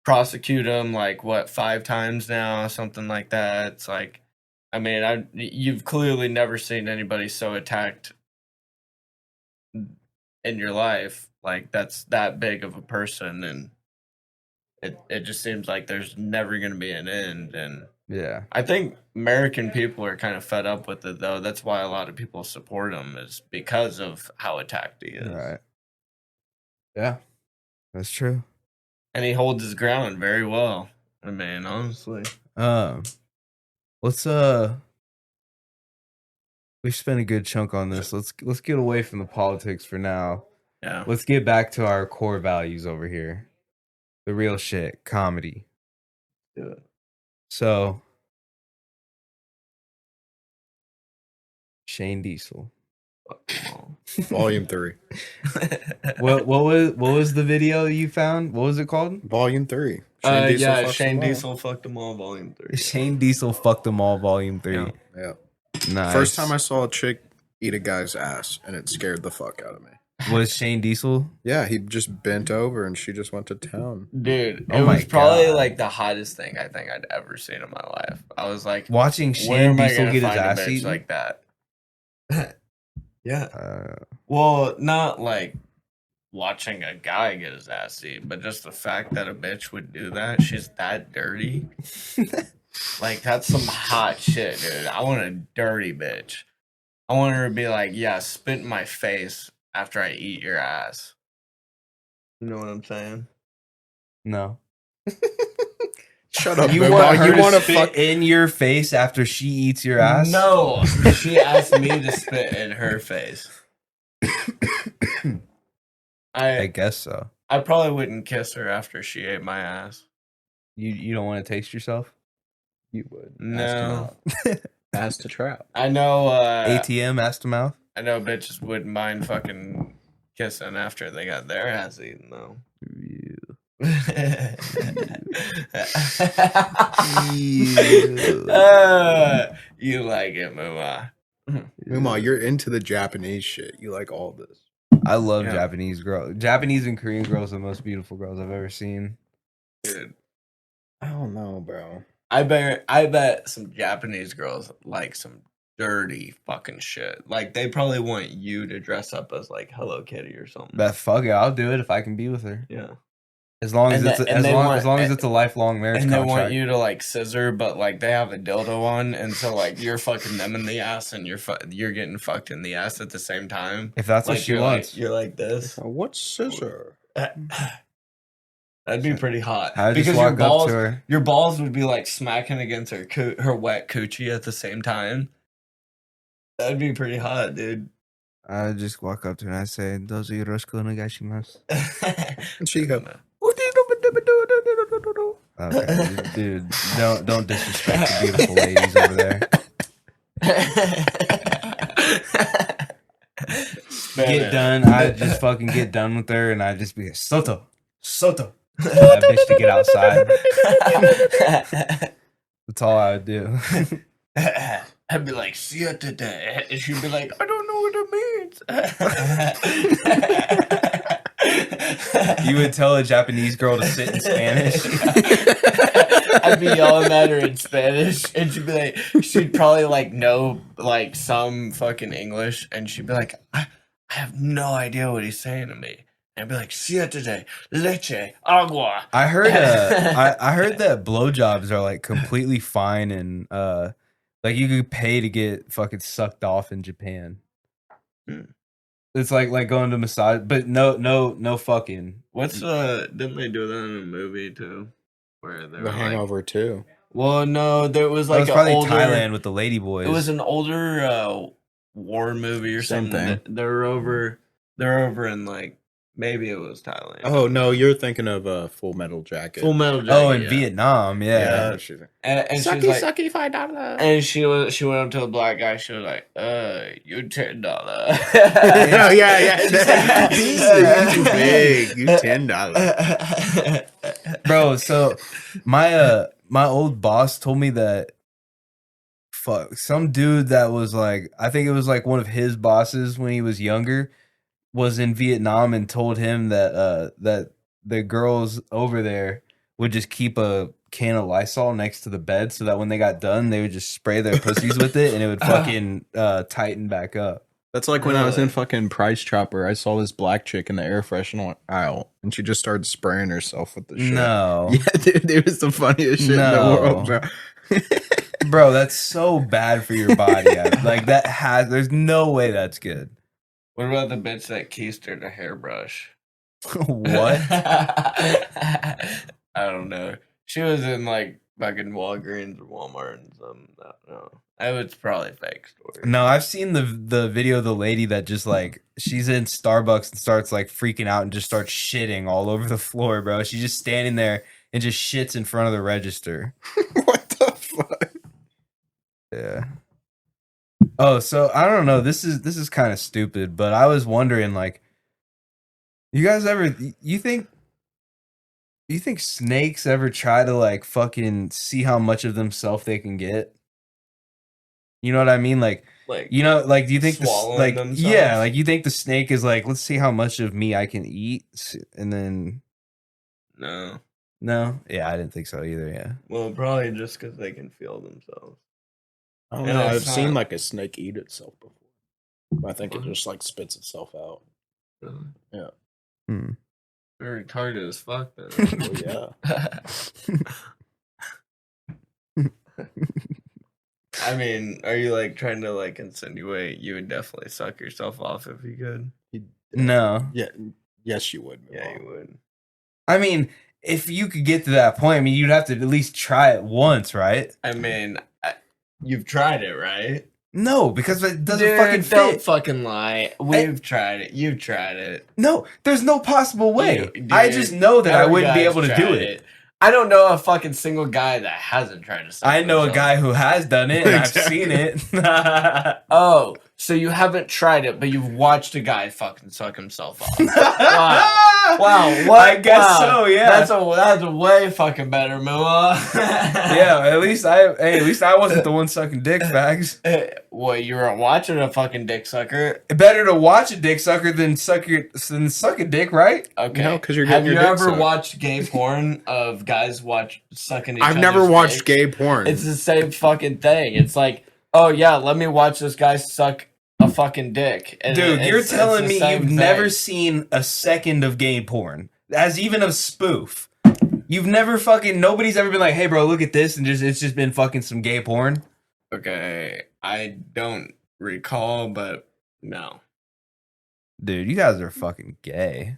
prosecute him like 5 times now, something like that. It's like, I mean, you've clearly never seen anybody so attacked in your life. Like that's that big of a person, and it just seems like there's never going to be an end. And yeah, I think American people are kind of fed up with it, though. That's why a lot of people support him, is because of how attacked he is. Right. Yeah, that's true. And he holds his ground very well. I mean, honestly. Let's we've spent a good chunk on this. Let's get away from the politics for now. Yeah. Let's get back to our core values over here. The real shit, comedy. Do it. So, Shane Diesel. Fuck them all. Volume 3. What was the video you found? What was it called? Volume 3. Shane Diesel fucked them all, volume 3. Shane Diesel fucked them all, volume 3. Yeah. Yeah. Nice. First time I saw a chick eat a guy's ass, and it scared the fuck out of me. Was Shane Diesel? Yeah, he just bent over, and she just went to town. Dude, Oh it my was probably God. like the hottest thing I think I'd ever seen in my life. I was like, Watching where Shane am I Diesel gonna get his find a ass bitch eaten? like that? Yeah. Uh, Well, not like watching a guy get his ass eaten, but just the fact that a bitch would do that. She's that dirty. Like, that's some hot shit, dude. I want a dirty bitch. I want her to be like, yeah, spit in my face after I eat your ass. You know what I'm saying? no. Shut up, You Booba. want her You to want to spit fuck? in your face after she eats your ass? No, she asked me to spit in her face. I I guess so. probably wouldn't kiss her after she ate my ass. You don't want to taste yourself? You would. No. Ass to trap. I know ATM, ass to mouth? I know bitches wouldn't mind fucking kissing after they got their ass eaten though. You like it, Muma. Muma, you're into the Japanese shit. You like all this. I love Yeah. Japanese girls. Japanese and Korean girls are the most beautiful girls I've ever seen. Dude. I don't know, bro. I bet some Japanese girls like some dirty fucking shit. Like they probably want you to dress up as like Hello Kitty or something. But fuck it, I'll do it if I can be with her. Yeah. As long as And it's they- and as they long, want- as long as it's a lifelong marriage And they contract. want you to like scissor, but like they have a dildo on, and so like you're fucking them in the ass, and you're getting fucked in the ass at the same time. If that's what Like, she you're wants. like, you're like this. What's scissor? That'd be pretty hot. I just because walk up to her. your balls would be like smacking against her wet coochie at the same time. That'd be pretty hot, dude. I just walk up to her and I say, "Dozo yoroshiku onegaishimasu." And she go, Okay, dude, don't disrespect the beautiful ladies over there. Get done. I just fucking get done with her, and I just be like, Soto. Tell that bitch to get outside. That's all I would do. I'd be like, see you today. And she'd be like, I don't know what it means. You would tell a Japanese girl to sit in Spanish. I'd be yelling at her in Spanish, and she'd be like, she'd probably like know like some fucking English, and she'd be like, I have no idea what he's saying to me. And I'd be like, siete, leche, agua. I heard I heard that blowjobs are like completely fine and like you could pay to get fucking sucked off in Japan. It's like going to massage, but no fucking. What's didn't they do that in a movie too? Where they were The Hangover too. well, no, there was That like was an probably older, Thailand with the lady boys. It was an older war movie or Same something. thing. They're over in like maybe it was Thailand. Oh no, you're thinking of Full Metal Jacket. Full Metal Jacket. oh, in yeah. Vietnam, yeah. Yeah. She's like, And she was sucky, like, sucky, $5. and she went up to a black guy. She was like, you $10. Oh yeah. You're too big. You $10. Bro, so my old boss told me that some dude that was like, I think it was like one of his bosses when he was younger, was in Vietnam and told him that that the girls over there would just keep a can of Lysol next to the bed so that when they got done they would just spray their pussies with it and it would fucking tighten back up. That's like when I was in Really? fucking Price Chopper. I saw this black chick in the air freshener aisle, and she just started spraying herself with the shit. No. Yeah, dude, it was the funniest shit in the No. world, bro. Bro, that's so bad for your body. Like there's no way that's good. What about the bitch that keistered a hairbrush? What? I don't know. She was in like fucking Walgreens or Walmart and something. I don't know. It's probably a fake story. No, I've seen the video of the lady that just like she's in Starbucks and starts like freaking out and just starts shitting all over the floor, bro. She's just standing there and just shits in front of the register. What the fuck? Yeah. Oh, so I don't know. This is kind of stupid, but I was wondering, like, you guys ever you think snakes ever try to like fucking see how much of themselves they can get? You know what I mean? Like, you know, like, do you think swallowing like, themselves? yeah, like, you think the snake is like, let's see how much of me I can eat, and then No. no, yeah, I didn't think so either. Yeah, Well, probably just because they can feel themselves. I don't And know. it's I've seen not- like a snake eat itself before. I think it just like spits itself out. Really? Yeah. Hmm. Very retarded as fuck, then. Well, yeah. I mean, are you like trying to like insinuate you would definitely suck yourself off if you could? no. Yeah. Yes, you would. Yeah, Milan. you would. I mean, if you could get to that point, I mean, you'd have to at least try it once, right? I mean, you've tried it, right? No, because it doesn't Dude, fucking don't fit. fucking lie. We've tried it. You've tried it. No, there's no possible way. Dude, I just know that I every wouldn't be guy's able to tried do it. I don't know a fucking single guy that hasn't tried to suck I know a himself. guy who has done it, and I've Exactly. seen it. Oh, so you haven't tried it, but you've watched a guy fucking suck himself off. Wow, what? I guess Wow. so. Yeah. That's a way fucking better, Mua. Yeah. At least I wasn't the one sucking dick, fags. Well, you were watching a fucking dick sucker. Better to watch a dick sucker than suck a dick, right? Okay. No, 'cause you're Have getting you your dick ever sucked. watched gay porn of guys sucking each I've never other's watched dicks? gay porn. It's the same fucking thing. It's like, oh yeah, let me watch this guy suck a fucking dick. And Dude, it's- you're it's telling the me same you've thing. never seen a second of gay porn, as even a spoof. You've never fucking nobody's ever been like, hey bro, look at this, and it's just been fucking some gay porn. Okay, I don't recall, but no. Dude, you guys are fucking gay.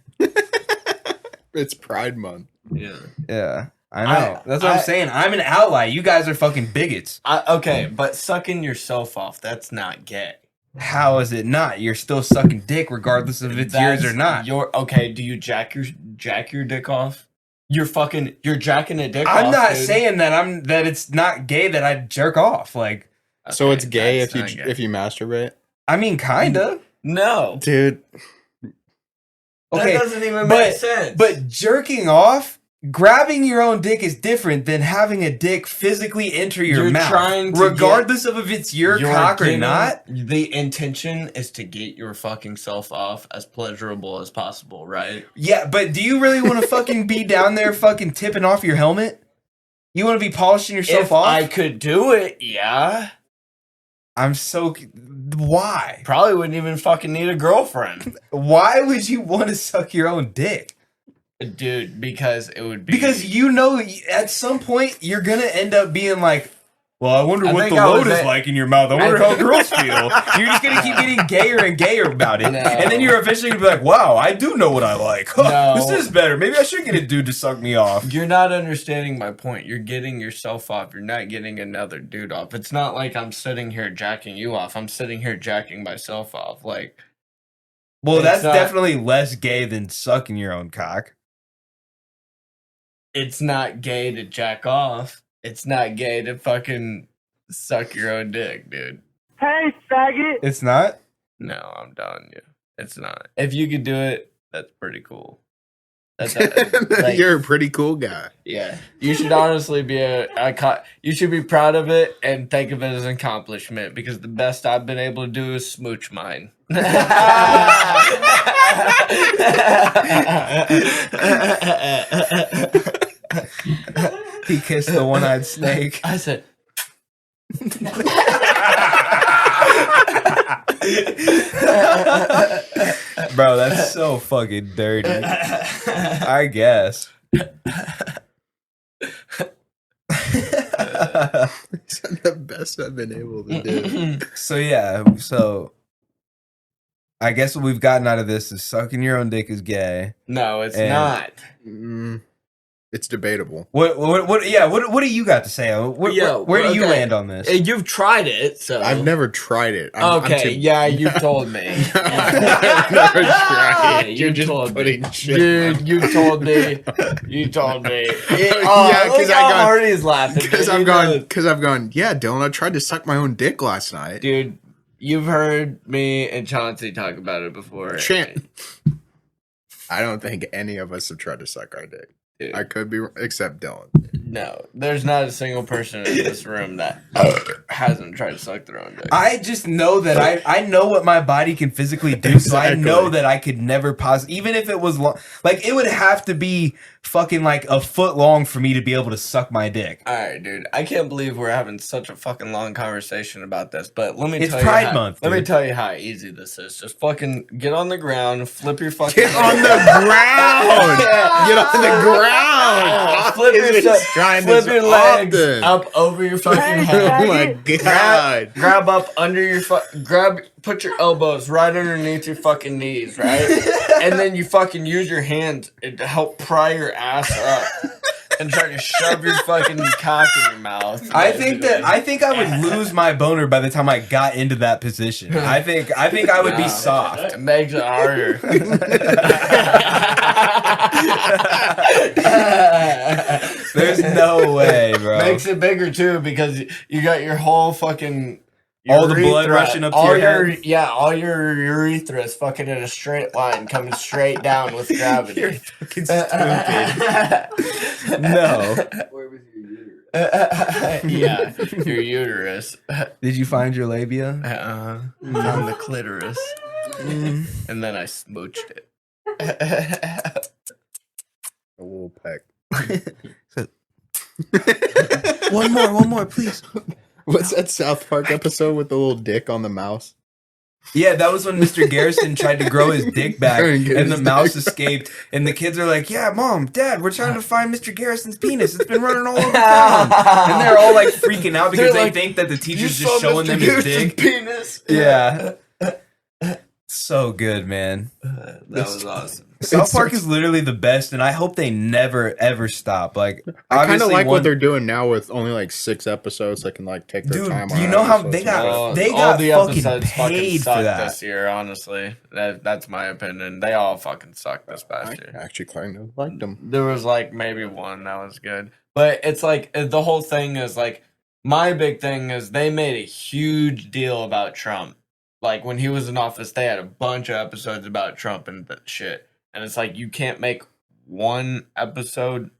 It's Pride Month. Yeah. Yeah, I know. That's what I'm saying. I'm an outlier. You guys are fucking bigots. Okay, but sucking yourself off, that's not gay. How is it not? You're still sucking dick regardless of if it's yours or not. Okay, do you jack your dick off? You're jacking a dick off. I'm not dude. saying that it's not gay that I jerk off. Like, So it's gay that's if not you gay. if you masturbate, I mean, kinda. No. dude. Okay, That doesn't even make sense. But jerking off, grabbing your own dick is different than having a dick physically enter your You're mouth. trying to Regardless of if it's your You're cock or getting- not. The intention is to get your fucking self off as pleasurable as possible, right? Yeah, but do you really want to fucking be down there fucking tipping off your helmet? You want to be polishing yourself If off? I could do it, yeah. I'm so... Why? Probably wouldn't even fucking need a girlfriend. Why would you want to suck your own dick? Dude, because it would be... Because you know at some point you're going to end up being like, well, I wonder I what think the I was load is at- like in your mouth. I wonder how girls feel. You're just going to keep getting gayer and gayer about it. No. And then you're eventually going to be like, wow, I do know what I like. Huh, No. This is better. Maybe I should get a dude to suck me off. You're not understanding my point. You're getting yourself off. You're not getting another dude off. It's not like I'm sitting here jacking you off. I'm sitting here jacking myself off. Like, Well, It's that's not- definitely less gay than sucking your own cock. it's not gay to jack off. It's not gay to fucking suck your own dick, dude. Hey, faggot. It's not? No, I'm telling you. It's not. If you could do it, that's pretty cool. That's like, You're a pretty cool guy. yeah. You should honestly be you should be proud of it and think of it as an accomplishment because the best I've been able to do is smooch mine. He kissed the one-eyed snake. I said, Bro, that's so fucking dirty. I guess. It's the best I've been able to do. So yeah, I guess what we've gotten out of this is sucking your own dick is gay. no, it's And- not. It's debatable. What do you got to say? Where do you okay. land on this? You've tried it, so I've never tried it. I'm Okay, too- yeah, you told me. I've never tried it. You You're just told me. putting shit. Dude, you told me. You told me. Yeah, Oh, 'cause look I how got- hard he's laughing. Because dude. I've He gone. knows. Because I've gone. Yeah, Dylan. I tried to suck my own dick last night. Dude, You've heard me and Chauncey talk about it before. I don't think any of us have tried to suck our dick. Dude. I could be, except Dylan. No, there's not a single person in this room that hasn't tried to suck their own dick. I just know that I know what my body can physically do, so I know that I could never possibly, even if it was long, like it would have to be fucking like a foot long for me to be able to suck my dick. All right, dude. I can't believe we're having such a fucking long conversation about this, but let me It's tell Pride you. Month, Let me dude. tell you how easy this is. Just fucking get on the ground, flip your fucking Get on the ground! Get on the ground! Flip your legs often. up over your fucking head. Oh my god! Grab up under your put your elbows right underneath your fucking knees, right? And then you fucking use your hands to help pry your ass up and try to shove your fucking cock in your mouth. I think I would lose my boner by the time I got into that position. I think I would be soft. It makes it harder. There's no way, bro. Makes it bigger too because you got your whole fucking all the blood rushing up to your head. Yeah, all your urethra is fucking in a straight line, coming straight down with gravity. You're fucking stupid. No. Where was your uterus? Yeah, your uterus. Did you find your labia? Found the clitoris. And then I smooched it. A little peck. One more, please. What's that South Park episode with the little dick on the mouse? Yeah, that was when Mr. Garrison tried to grow his dick back and the mouse escaped. And the kids are like, yeah, Mom, Dad, we're trying to find Mr. Garrison's penis. It's been running all over town. And they're all like freaking out because they think that the teacher's just showing them his dick. Penis. Yeah. So good, man. That was awesome. South Park is literally the best, and I hope they never ever stop. Like, I kind of like one- what they're doing now with only like 6 episodes. They can like take their Dude, time. do you on know how episodes they and got- stuff. they all got the fucking episodes paid for sucked that. this year. Honestly, that's my opinion. They all fucking sucked this past I year. actually kind of liked them. There was like maybe one that was good, but it's like the whole thing is like my big thing is they made a huge deal about Trump. Like when he was in office, they had a bunch of episodes about Trump and shit. And it's like you can't make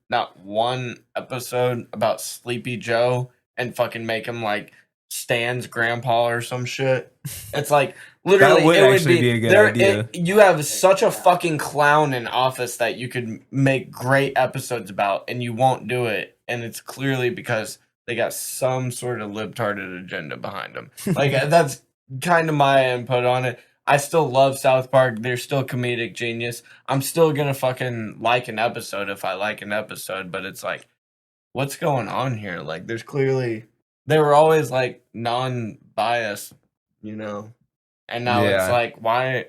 not one episode about Sleepy Joe and fucking make him like Stan's grandpa or some shit. It's like literally That would it actually be a good idea. You have such a fucking clown in office that you could make great episodes about, and you won't do it. And it's clearly because they got some sort of libtarded agenda behind them. Like that's kind of my input on it. I still love South Park. They're still comedic genius. I'm still gonna fucking like an episode if I like an episode, but it's like, what's going on here? Like, there's clearly they were always like non-biased, you know, and now Yeah. it's like why?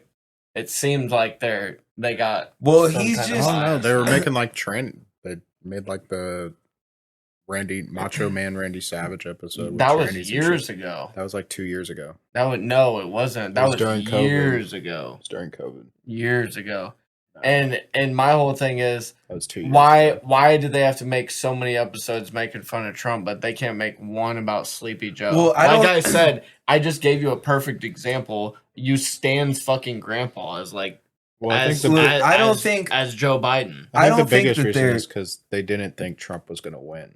It seems like they got Well, some he's kind of just- I don't know. bias. They were making like trend. They made like the Macho Man Randy Savage episode. with that was trannies and years shit. ago. That was like 2 years ago. No, it wasn't. That It was, was during COVID. years ago. It was during COVID. Years ago. And my whole thing is That was 2 years. why do they have to make so many episodes making fun of Trump, but they can't make one about Sleepy Joe? Well, I said, I just gave you a perfect example. You Stan's fucking grandpa as like Well, I as, think the, Look, as- I don't as- think- as Joe Biden. I I think don't the think biggest that reason they're- is because they didn't think Trump was going to win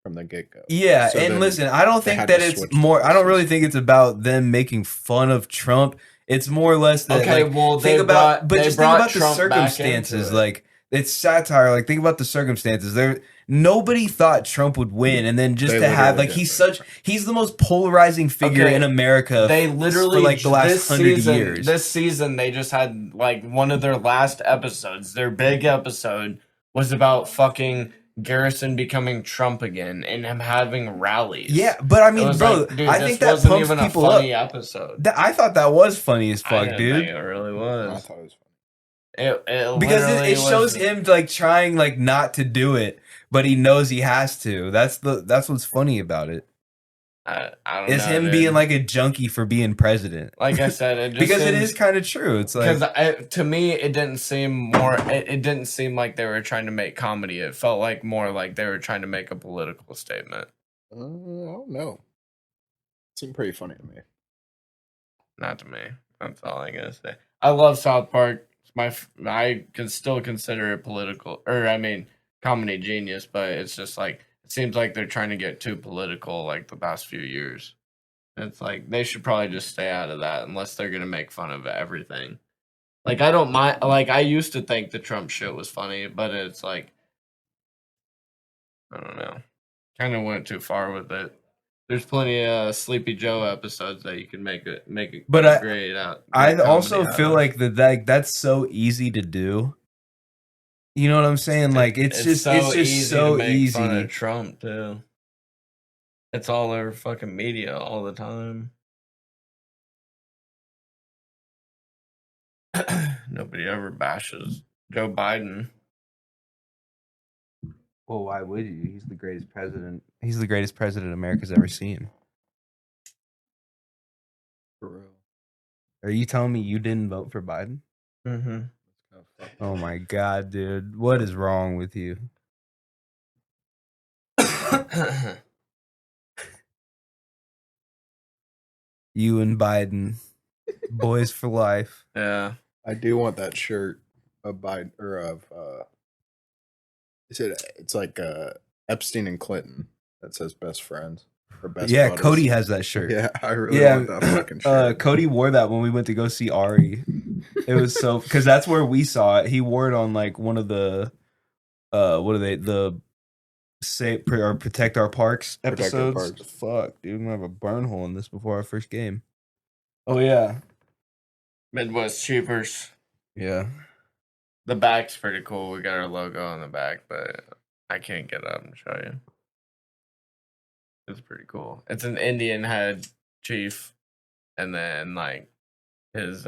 from the get go. Yeah, So and then listen, I don't they think had that to it's switch more. I don't voices. really think it's about them making fun of Trump. It's more or less that Okay, like well, think they about, brought- but they just think brought about the Trump back into circumstances. it. Like it's satire. Like think about the circumstances. Nobody thought Trump would win, and then just They to have literally like did. he's the most polarizing figure Okay, in America. They literally for like the last this 100 season, years. This season, they just had like one of their last episodes. Their big episode was about fucking Garrison becoming Trump again and him having rallies. Yeah, but I It mean, was bro, like, dude, I this think that wasn't pumps even people a up. funny episode. I thought that was funny as I fuck, didn't dude. think it really I was. thought it was funny. It Because literally it shows was- him like trying like not to do it, but he knows he has to. That's what's funny about it. I don't Is know, him dude. being like a junkie for being president. Like I said, it just Because it seems- is kind of true. It's like Because to me, it didn't seem more. It didn't seem like they were trying to make comedy. It felt like more like they were trying to make a political statement. I don't know. It seemed pretty funny to me. Not to me. That's all I gotta say. I love South Park. I can still consider it political, or I mean, comedy genius. But it's just like it seems like they're trying to get too political, like the past few years. It's like they should probably just stay out of that unless they're gonna make fun of everything. Like I don't mind. Like I used to think the Trump shit was funny, but it's like I don't know. Kind of went too far with it. There's plenty of Sleepy Joe episodes that you can make it But great out. I great also comedy out feel of. like that's so easy to do. You know what I'm saying? Like it's just so to make easy. fun of Trump too. It's all over fucking media all the time. Nobody ever bashes Joe Biden. Well, why would you? He's the greatest president. He's the greatest president America's ever seen. For real. Are you telling me you didn't vote for Biden? Mm-hmm. Oh my god, dude. What is wrong with you? You and Biden. Boys for life. Yeah. I do want that shirt of Biden or of it's like Epstein and Clinton that says best friends or best Yeah, buddies. Cody has that shirt. Yeah, I really want that fucking shirt. Cody wore that when we went to go see Ari. It was so because that's where we saw it. He wore it on like one of the what are they the or protect our parks Protect Our episodes. Parks. Fuck, dude, I'm gonna have a burn hole in this before our first game. Oh yeah, Midwest Cheapers. yeah. The back's pretty cool. We got our logo on the back, but I can't get up and show you. It's pretty cool. It's an Indian head chief, and then like his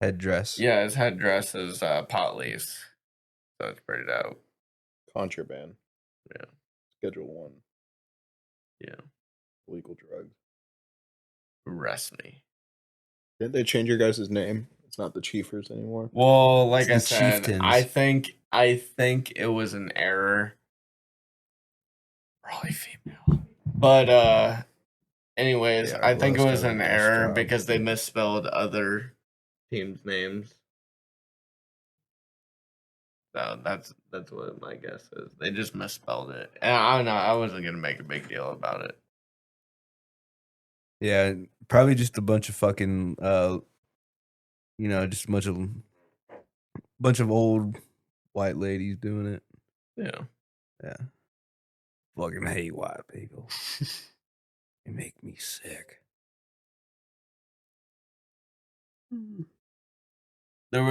Headdress. yeah, his headdress is pot leaves. So it's pretty dope. Contraband. Yeah. Schedule 1. Yeah. Illegal drugs. Arrest me. Didn't they change your guys' name? It's not the Chiefers anymore. Well, like It's I the said, Chieftains. I think it was an error. Probably female. But anyways, Yeah, I think it Rose was did a an nice error job. because they misspelled other teams' names. So that's what my guess is. They just misspelled it. And I don't know, I wasn't gonna make a big deal about it. Yeah, probably just a bunch of fucking just a bunch of old white ladies doing it. Yeah. Yeah. Fucking hate white people. They make me sick. There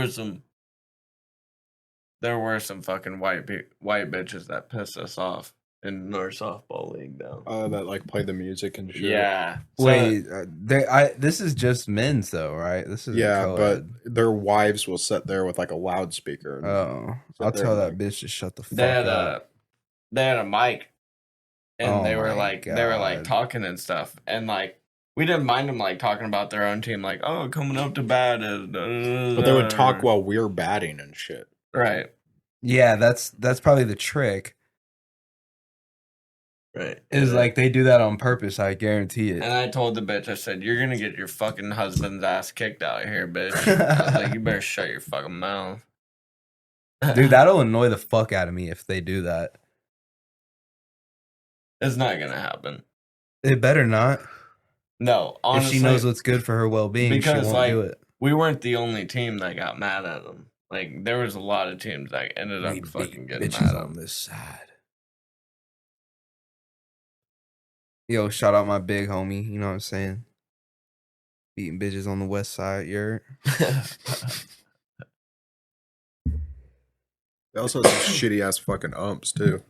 were some fucking white bitches that pissed us off in our softball league though. That like play the music and shit. Yeah. So- Wait, this is just men's though, right? This is Yeah, but co-ed. their wives will sit there with like a loudspeaker. Oh, sit I'll there tell and, that like- bitch to shut the fuck they had up. they had a mic, and Oh they were my like God. talking and stuff, and like we didn't mind them like talking about their own team, like oh coming up to bat is. But they would talk while we're batting and shit. right, Yeah, that's probably the trick. right. Is like they do that on purpose. I guarantee it. And I told the bitch, I said, "You're gonna get your fucking husband's ass kicked out here, bitch." I was like, "You better shut your fucking mouth." Dude, that'll annoy the fuck out of me if they do that. It's not gonna happen. It better not. No, honestly, if she knows what's good for her well-being, she because, won't like, do it. we weren't the only team that got mad at them. Like, there was a lot of teams that ended up We fucking beat getting bitches mad at on them. this side. Yo, shout out my big homie. You know what I'm saying? Beating bitches on the west side. You're They also have some shitty ass fucking umps too.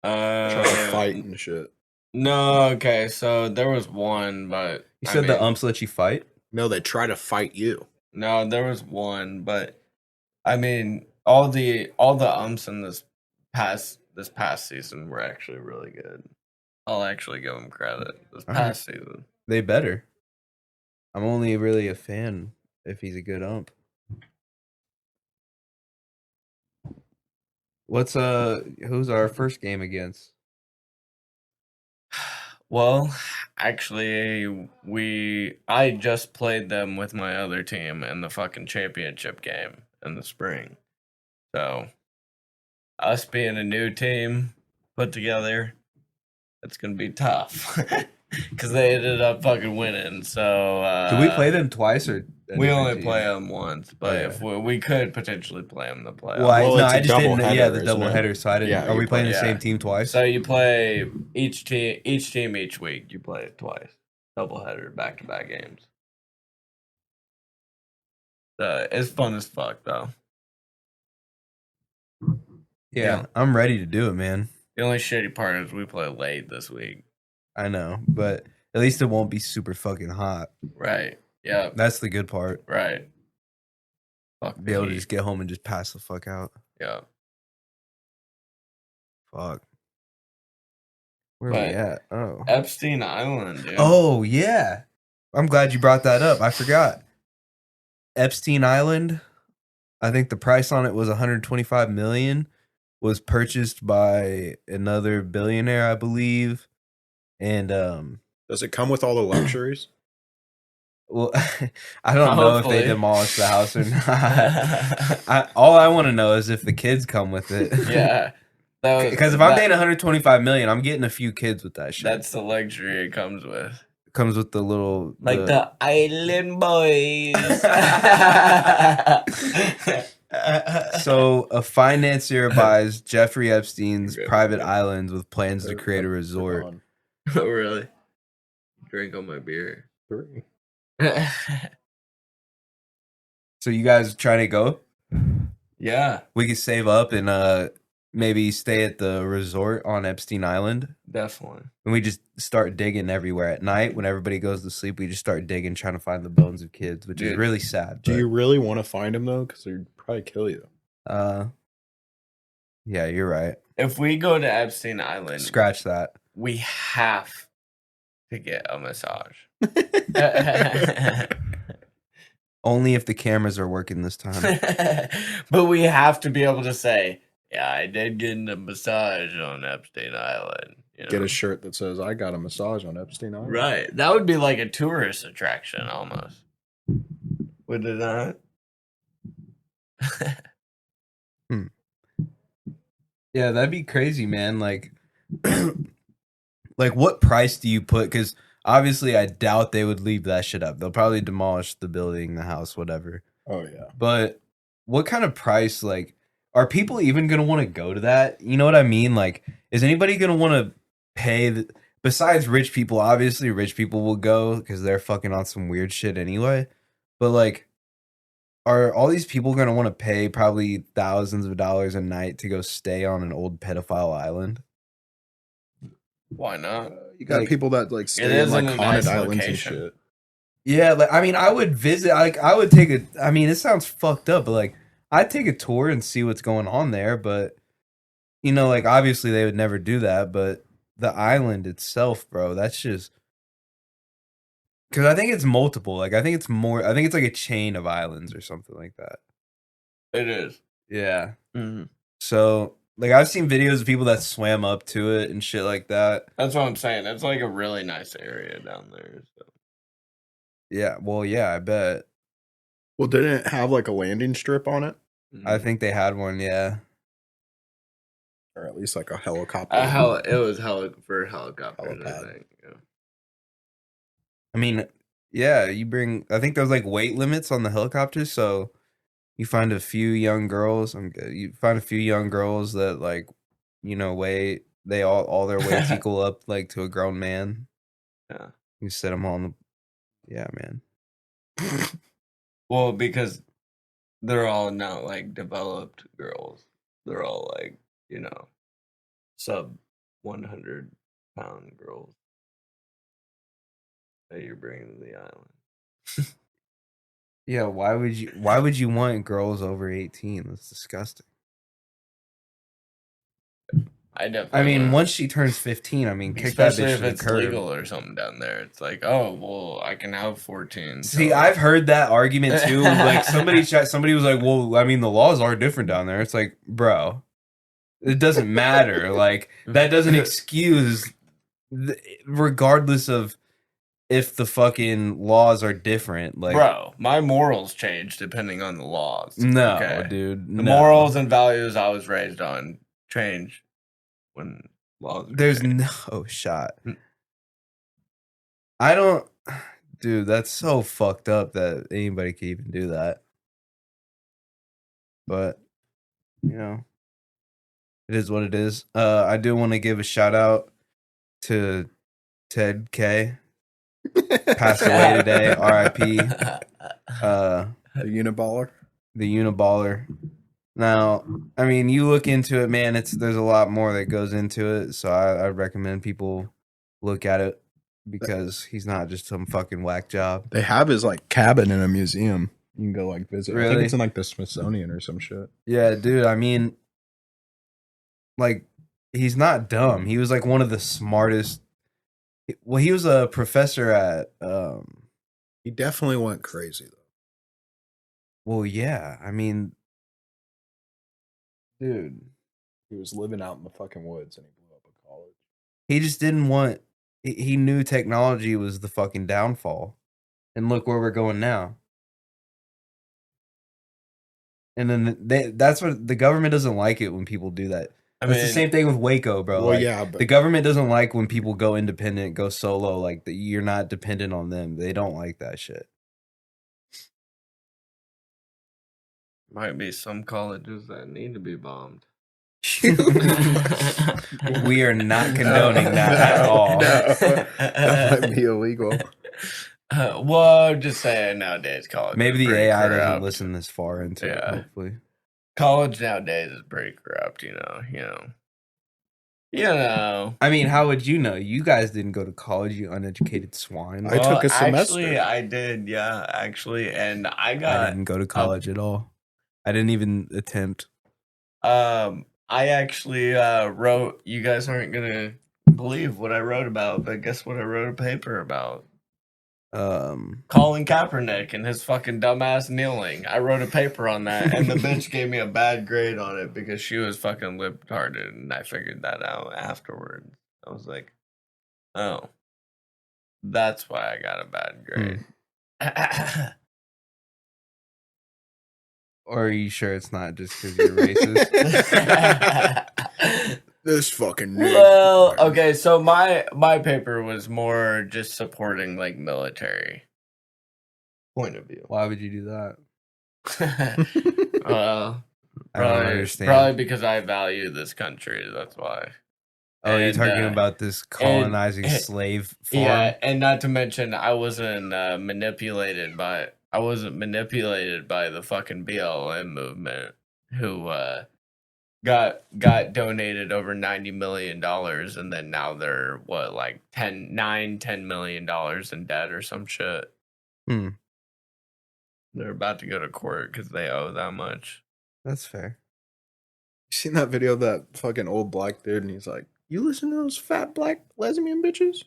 Trying to fight and shit. No, okay, so there was one, but You I said the mean, umps let you fight? No, they try to fight you. No, there was one, but I mean, all the umps in this past season were actually really good. I'll actually give them credit. This All right. past season, They better. I'm only really a fan if he's a good ump. Who's our first game against? Well, actually, I just played them with my other team in the fucking championship game in the spring. So, us being a new team put together, it's gonna be tough because they ended up fucking winning. So, Do we play them twice or a We different only team? play them once, but Okay. if we could potentially play them the playoffs. Well, Well, no, it's a I just didn't. doubleheader, Yeah, the isn't it? doubleheader. So I didn't. Yeah, Are we you playing the play- same yeah. team twice? So you play each team each week. You play it twice, doubleheader, back-to-back games. It's fun as fuck though. Yeah, I'm ready to do it, man. The only shitty part is we play late this week. I know, but at least it won't be super fucking hot. Right. Yeah. That's the good part. Right. Fuck. Be able to the just heat. get home and just pass the fuck out. Yeah. Fuck. Where are But- we at? Oh. Epstein Island, dude. Oh yeah. I'm glad you brought that up. I forgot. Epstein Island. I think the price on it was 125 million. Was purchased by another billionaire, I believe. And Does it come with all the luxuries? well, I don't know if Hopefully. they demolished the house or not. All I want to know is if the kids come with it. Yeah. Because if I'm paying 125 million, I'm getting a few kids with that shit. That's the luxury it comes with. Comes with the little Like the Island Boys. So a financier buys Jeffrey Epstein's Okay. private islands with plans to create a resort. Oh, really? Drink on my beer. 3. So you guys trying to go? Yeah, We could save up and maybe stay at the resort on Epstein Island. definitely. And we just start digging everywhere at night when everybody goes to sleep. We just start digging, trying to find the bones of kids, which is Dude. really sad. Do but, you really want to find him though? Because they'd probably kill you. Yeah, you're right. If we go to Epstein Island, Scratch that. we have to get a massage. Only if the cameras are working this time. But we have to be able to say, yeah, I did get a massage on Epstein Island. You know? Get a shirt that says "I got a massage on Epstein Island." Right. That would be like a tourist attraction almost. Would it not? Yeah, that'd be crazy, man. Like, like what price do you put? Because obviously, I doubt they would leave that shit up. They'll probably demolish the building, the house, whatever. Oh yeah. But what kind of price? Like, are people even gonna want to go to that? You know what I mean? Like, is anybody gonna want to pay? Besides rich people, obviously, rich people will go because they're fucking on some weird shit anyway. But like, are all these people gonna want to pay probably thousands of dollars a night to go stay on an old pedophile island? Why not? You got Like, people that like stay is in like in a haunted nice islands location. and shit. Yeah, like I mean, I would visit. Like, I would take a. I mean, it sounds fucked up, but like, I'd take a tour and see what's going on there. But you know, like obviously they would never do that. But the island itself, bro, that's just because I think it's multiple. Like, I think it's more. I think it's like a chain of islands or something like that. It is. Yeah. Mm-hmm. So, like, I've seen videos of people that swam up to it and shit like that. That's what I'm saying. It's like a really nice area down there. So. Yeah. Well, yeah, I bet. Well, didn't it have like a landing strip on it, I think they had one. Yeah. or at least like a helicopter? It was for helicopters, I Helipad. think. Yeah. I mean, yeah, you bring. I think there's like weight limits on the helicopters, so you find a few young girls. You find a few young girls that like, you know, weigh. They all their weights equal up like to a grown man. Yeah. You set them on the. Yeah, man. Well, because they're all not like developed girls. They're all like, you know, sub 100-pound girls that you're bringing to the island. Yeah, why would you want girls over 18? That's disgusting. I definitely. I mean, wouldn't. once she turns 15, I mean, kick that Especially bitch if to the it's curb. legal or something down there. It's like, oh, well, I can have 14. See, so- I've heard that argument too. Like somebody was like, "Well, I mean, the laws are different down there." It's like, bro, it doesn't matter. Like that doesn't excuse regardless of if the fucking laws are different. Like, bro, my morals change depending on the laws. no, okay? dude. The no. morals and values I was raised on change when laws. There's change. no shot. I don't, dude. That's so fucked up that anybody can even do that. But you know, it is what it is. I do want to give a shout out to Ted K. Passed away today. R.I.P. The Uniballer. The Uniballer. Now, I mean, you look into it, man. There's a lot more that goes into it. So I recommend people look at it because he's not just some fucking whack job. They have his like cabin in a museum. You can go like visit. I think Really? it's in like the Smithsonian or some shit. Yeah, dude. I mean, like, he's not dumb. He was like one of the smartest. Well, he was a professor at. He definitely went crazy though. Well, yeah. I mean, dude, He was living out in the fucking woods and he blew up a college. he just didn't want. He knew technology was the fucking downfall, and look where we're going now. And then that's what the government doesn't like it when people do that. I It's mean, the same thing with Waco, bro. Well, Like, yeah, but the government doesn't like when people go independent, go solo. Like you're not dependent on them. They don't like that shit. might be some colleges that need to be bombed. We are not condoning that at all. No, that might be illegal. Well, I'm just saying nowadays college. Maybe is the pretty AI doesn't corrupt. listen this far into it. Yeah. Hopefully, College nowadays is pretty corrupt. You know. I mean, how would you know? You guys didn't go to college, you uneducated swine. I took a semester. Actually, I did. Yeah, actually, and I I got. didn't go to college at all. I didn't even attempt. I actually wrote. You guys aren't gonna believe what I wrote about, but guess what? I wrote a paper about. Colin Kaepernick and his fucking dumbass kneeling. I wrote a paper on that, and the bitch gave me a bad grade on it because she was fucking libtarded, and I figured that out afterwards. I was like, oh, that's why I got a bad grade. Or are you sure it's not just because you're racist? This fucking nigga. Well, okay, so my paper was more just supporting like military point of view. Why would you do that? Well, I don't understand. Probably because I value this country. That's why. Oh, you're And, talking about this colonizing and- slave farm? Yeah, and not to mention, I wasn't manipulated by the fucking BLM movement, who got donated over $90 million, and then now they're what, like $10 million in debt or some shit. Hmm. They're about to go to court because they owe that much. That's fair. You seen that video of that fucking old black dude and he's like, you listen to those fat black lesbian bitches?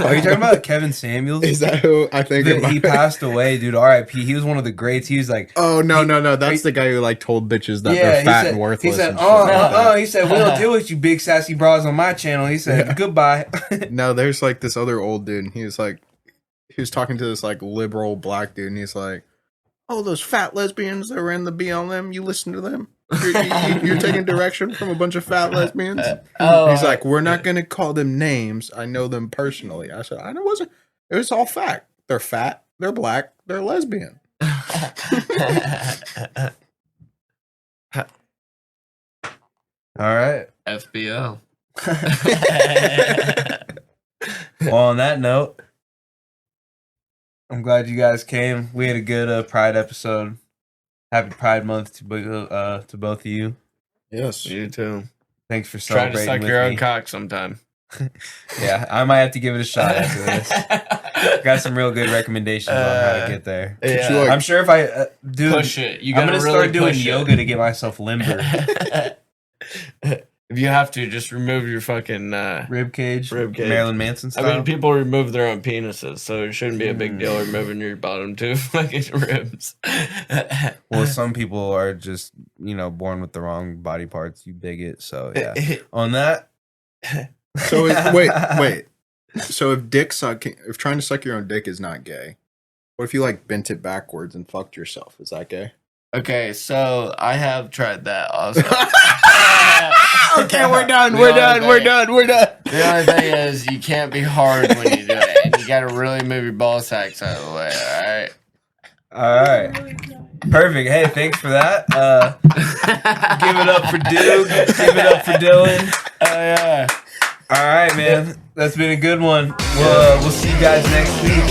Are you talking about Kevin Samuels? Is that who I think it He might- passed away, dude. R.I.P. He was one of the greats. He was like, Oh no. That's the guy who like told bitches that yeah, they're he fat said, and worthless. He said, and shit like that. he said, we don't deal with you big sassy bras on my channel. He said, Yeah. goodbye. No, there's like this other old dude, and he was talking to this like liberal black dude, and he's like, "Oh, those fat lesbians that were in the BLM, you listen to them? You're taking direction from a bunch of fat lesbians." He's like, "We're not gonna call them names. I know them personally." I said, "I know it was all fact. They're fat. They're black. They're lesbian." All right. FBL. Well, on that note, I'm glad you guys came. We had a good Pride episode. Happy Pride Month to both of you. Yes. You too. Thanks for Try to celebrating suck with your me. own cock sometime. Yeah, I might have to give it a shot after this. Got some real good recommendations on how to get there. Yeah. you, like, I'm sure if I do, Push it. You I'm gotta gonna really start doing push it. yoga to get myself limber. If you have to, just remove your fucking. Rib cage, Marilyn Manson I style. mean, people remove their own penises, so it shouldn't be a big deal removing your bottom two fucking ribs. Well, some people are just born with the wrong body parts. You bigot. So yeah. On that, So wait. So if trying to suck your own dick is not gay, what if you like bent it backwards and fucked yourself? Is that gay? Okay, so I have tried that also. Okay, we're done. The only thing is, you can't be hard when you do it, and you got to really move your ball sacks out of the way. All right. Perfect. Hey, thanks for that. Give it up for Duke. Give it up for Dylan. Yeah. All right, man. That's been a good one. We'll see you guys next week.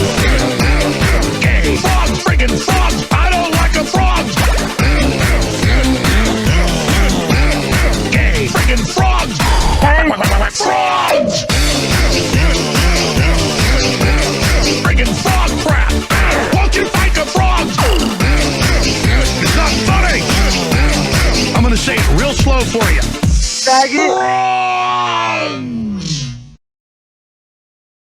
Gay frog, friggin' frog. I don't like a frog. Gay friggin' frogs. Frogs. Friggin' frog crap. Won't you fight the frogs? It's not funny. I'm gonna say it real slow for you. Faggot.